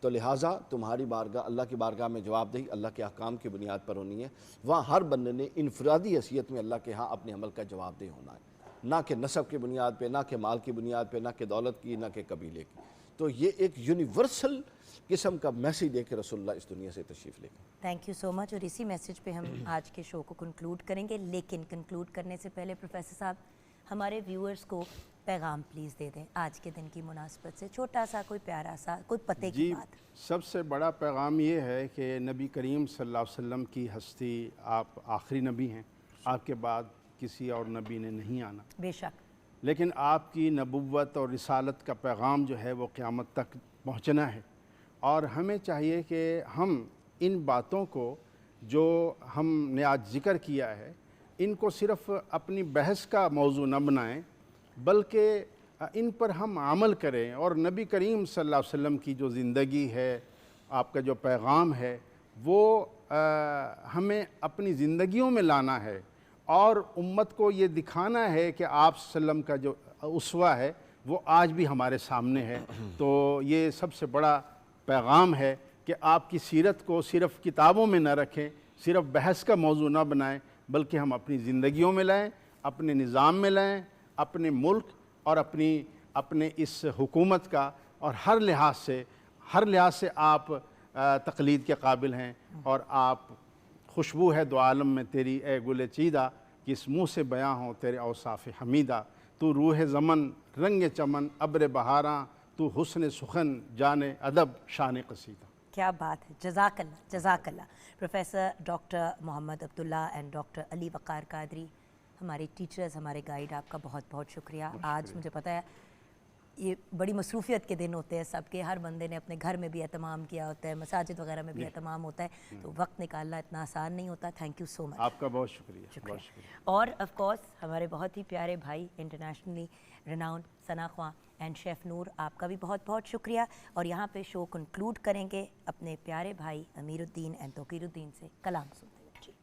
तो लिहाजा तुम्हारी बारगाह अल्लाह की बारगाह में जवाबदेही अल्लाह के अहकाम की बुनियाद पर होनी है। वहाँ हर बंदे ने इनफरादी हैसियत में अल्लाह के यहाँ अपने अमल का जवाबदेह होना है, ना कि नस्ब की बुनियाद पे, ना कि माल की बुनियाद पे, ना कि दौलत की, ना कि कबीले की। तो ये एक यूनिवर्सल किस्म का मैसेज दे के रसूलुल्लाह इस दुनिया से तशरीफ़ लेकर। Thank you so much. और इसी मैसेज पे हम आज के शो को कंक्लूड करेंगे, लेकिन कंक्लूड करने से पहले प्रोफेसर साहब हमारे व्यूअर्स को पैगाम प्लीज़ दे दें आज के दिन की मुनासबत से, छोटा सा, कोई प्यारा सा, कोई पते की जी, बात। सबसे बड़ा पैगाम ये है कि नबी करीम सल्लल्लाहु अलैहि वसल्लम की हस्ती, आप आखिरी नबी हैं, आपके बाद किसी और नबी ने नहीं आना, बेशक, लेकिन आपकी नबुव्वत और रिसालत का पैगाम जो है वो क़यामत तक पहुँचना है। और हमें चाहिए कि हम इन बातों को जो हमने आज ज़िक्र किया है इनको सिर्फ़ अपनी बहस का मौजू न बनाएं, बल्कि इन पर हम अमल करें। और नबी करीम सल्लल्लाहु अलैहि वसल्लम की जो ज़िंदगी है, आपका जो पैगाम है, वो हमें अपनी ज़िंदगियों में लाना है और उम्मत को ये दिखाना है कि आप सल्लम का जो उसवा है वो आज भी हमारे सामने है। तो ये सबसे बड़ा पैगाम है कि आपकी सीरत को सिर्फ़ किताबों में न रखें, सिर्फ़ बहस का मौजू न बनाएं, बल्कि हम अपनी ज़िंदगियों में लाएं, अपने निज़ाम में लाएं, अपने मुल्क और अपने इस हुकूमत का। और हर लिहाज से आप तक़लीद के काबिल हैं और आप खुशबू है दो आलम में तेरी ए गुल चीदा, कि इस मुँह से बयां हो तेरे औसाफ़ हमीदा। तू रूह ज़मन रंग चमन अब्र बहारा, तू हुस्न सुखन जाने अदब शान कसीदा। क्या बात है, जज़ाकल्लाह जज़ाकल्लाह। Professor doctor Mohammad Abdullah and doctor Ali Waqar Qadri, हमारे टीचर्स, हमारे गाइड, आपका बहुत बहुत शुक्रिया। आज मुझे पता है ये बड़ी मसरूफ़ियत के दिन होते हैं सबके, हर बंदे ने अपने घर में भी एहतमाम किया होता है, मसाजिद वगैरह में भी एहतमाम होता है, तो वक्त निकालना इतना आसान नहीं होता। थैंक यू सो मच, आपका बहुत शुक्रिया, बहुत शुक्रिया। और ऑफ कोर्स हमारे बहुत ही प्यारे भाई, इंटरनेशनली रिनाउंड सना ख्वां एंड शेफ़ नूर, आपका भी बहुत बहुत शुक्रिया। और यहाँ पे शो कंक्लूड करेंगे अपने प्यारे भाई अमीरुद्दीन एंड तौकीरुद्दीन से कलाम सुनते हुए। जी,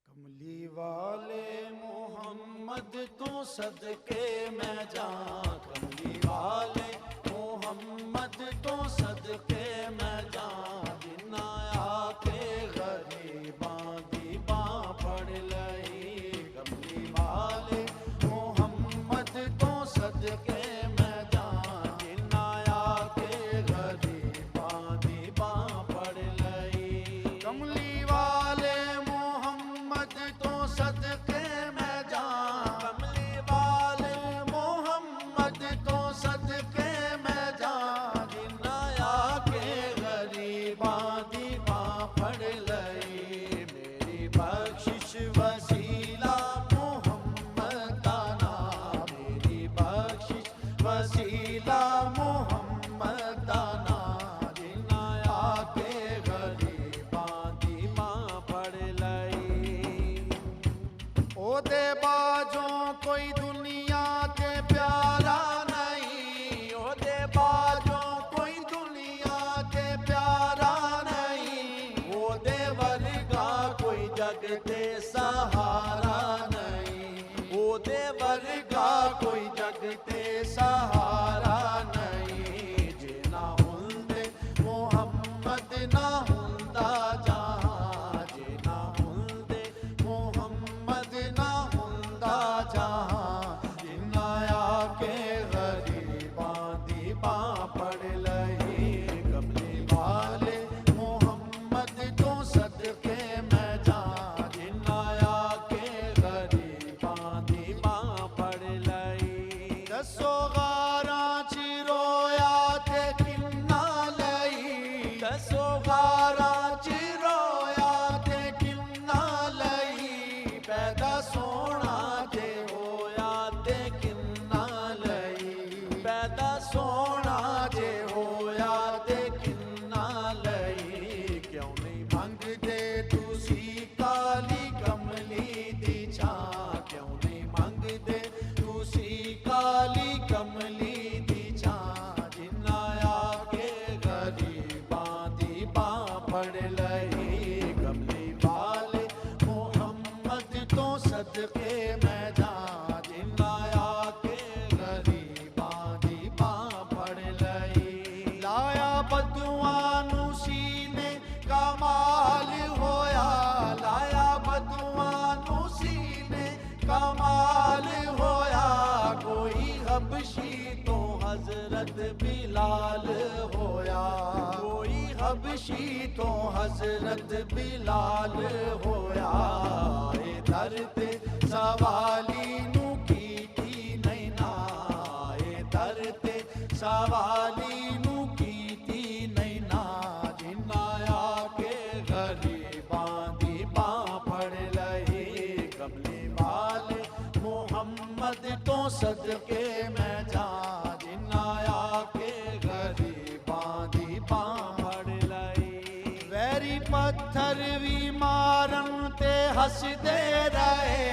कमली वाले मोहम्मद तो सदके मैं जाऊं, कमली वाले मोहम्मद तो सदके मैं जाऊं, जिन्ना आके गरीबां दी बां फड़ लई। कमली वाले मोहम्मद तो सदके मैं जाऊं, जिन्ना आके गरीबां दी बां फड़ लई। कमली वाले मोहम्मद तो सदके मैं जाऊं, कमली वाले मोहम्मद तो सदके मैं जाऊं, जिन्ना आके गरीबां दी बां फड़ लई। मेरी वसीला मुहम्मद दाना जिन्ना आके गरीबां दी मां पढ़ लई ओदे बाजों कोई दुनिया ते प्यारा नहीं ओदे बाजों कोई दुनिया ते प्यारा नहीं ओदे वर्गा कोई जग ते सहारा नहीं ओदे वर्गा कोई जग ते सहारा नहीं जे ना हुंदे मुहम्मद ना हुंदा जहां जे ना हुंदे मुहम्मद ना हुंदा जहां जिन्ना आके गरीबां दी बां पढ़ लई कमली वाले मुहम्मद तो सदके मैं जां जिन्ना आके गरीबां दी बां पढ़ लई दसो गारां च रोया ते किन्ना लई दसो गारां च रोया ते किन्ना लई पैदा सोना जे होया ते किन्ना लई पैदा सोना जे होया ते किन्ना लई क्यों नहीं मंगदे तुसी काली कमली दी छां क्यों नहीं मंगदे तुसी काली कमली दी छां जिन्ना आके गरीबां दी बां पढ़ लई कमली वाले मुहम्मद तो सदके मैं जां जिन्ना आके गरीबां दी बां पढ़ लई लाया बदुआ नू सीने कमाल होया लाया बदुआ नू सीने कमाल होया कोई हबशी तो हजरत बिलाल होया कोई हबशी तो हजरत बिलाल होया ए दर ते सवाली नू कीती नहीं ना ए दर ते सवाली नू कीती नहीं ना जिन्ना आके गरीबां दी बां पढ़ लई कमली वाले मुहम्मद तो सदके मैं जां जिन्ना आके गरीबां दी बां पढ़ लई वैरी पत्थर भी मारन ते हसदे रहे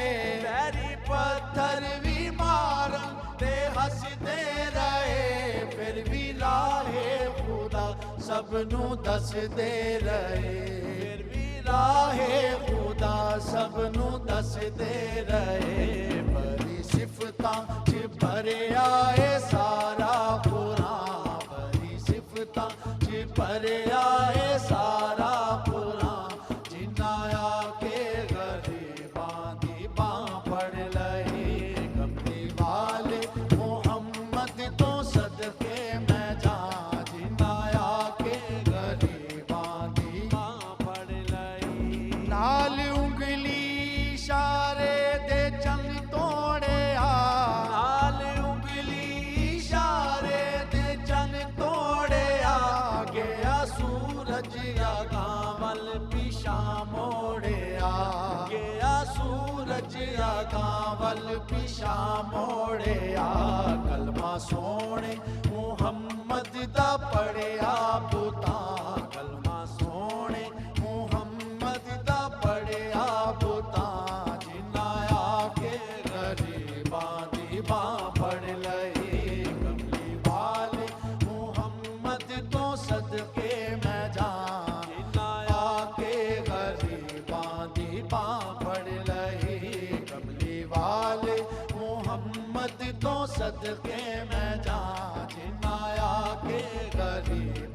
वैरी पत्थर भी मारन ते हसदे रहे फिर भी राहे खुदा सबनू दसदे रहे फिर भी राहे खुदा सबनू दसदे रहे बड़ी सिफतां च भरिया ए सारा कुरान बड़ी सिफतां च भरिया ए सारा कुरान जिन्ना आके गरीबां दी बां पढ़ लई कमली वाले मुहम्मद तो सदके मैं जां जिन्ना आके गरीबां दी बां पढ़ लई नाल उंगली इशारे दे चंद तोड़िया नाल उंगली इशारे दे चंद तोड़िया गया सूरज आगां वल पिछा मोड़िया गया सूरज आगां वल पिछा मोड़िया कलमा सोने मुहम्मद दा पढ़िया पुतां कलमा सोने मुहम्मद दा पढ़िया पुतां जिन्ना आके गरीबां दी बां पढ़ लई कमली वाले मुहम्मद तो सदके मैं जां जिन्ना आके गरीबां दी बां पढ़ लई कमली वाले मुहम्मद तो सदके मैं जां जिन्ना आके गरीब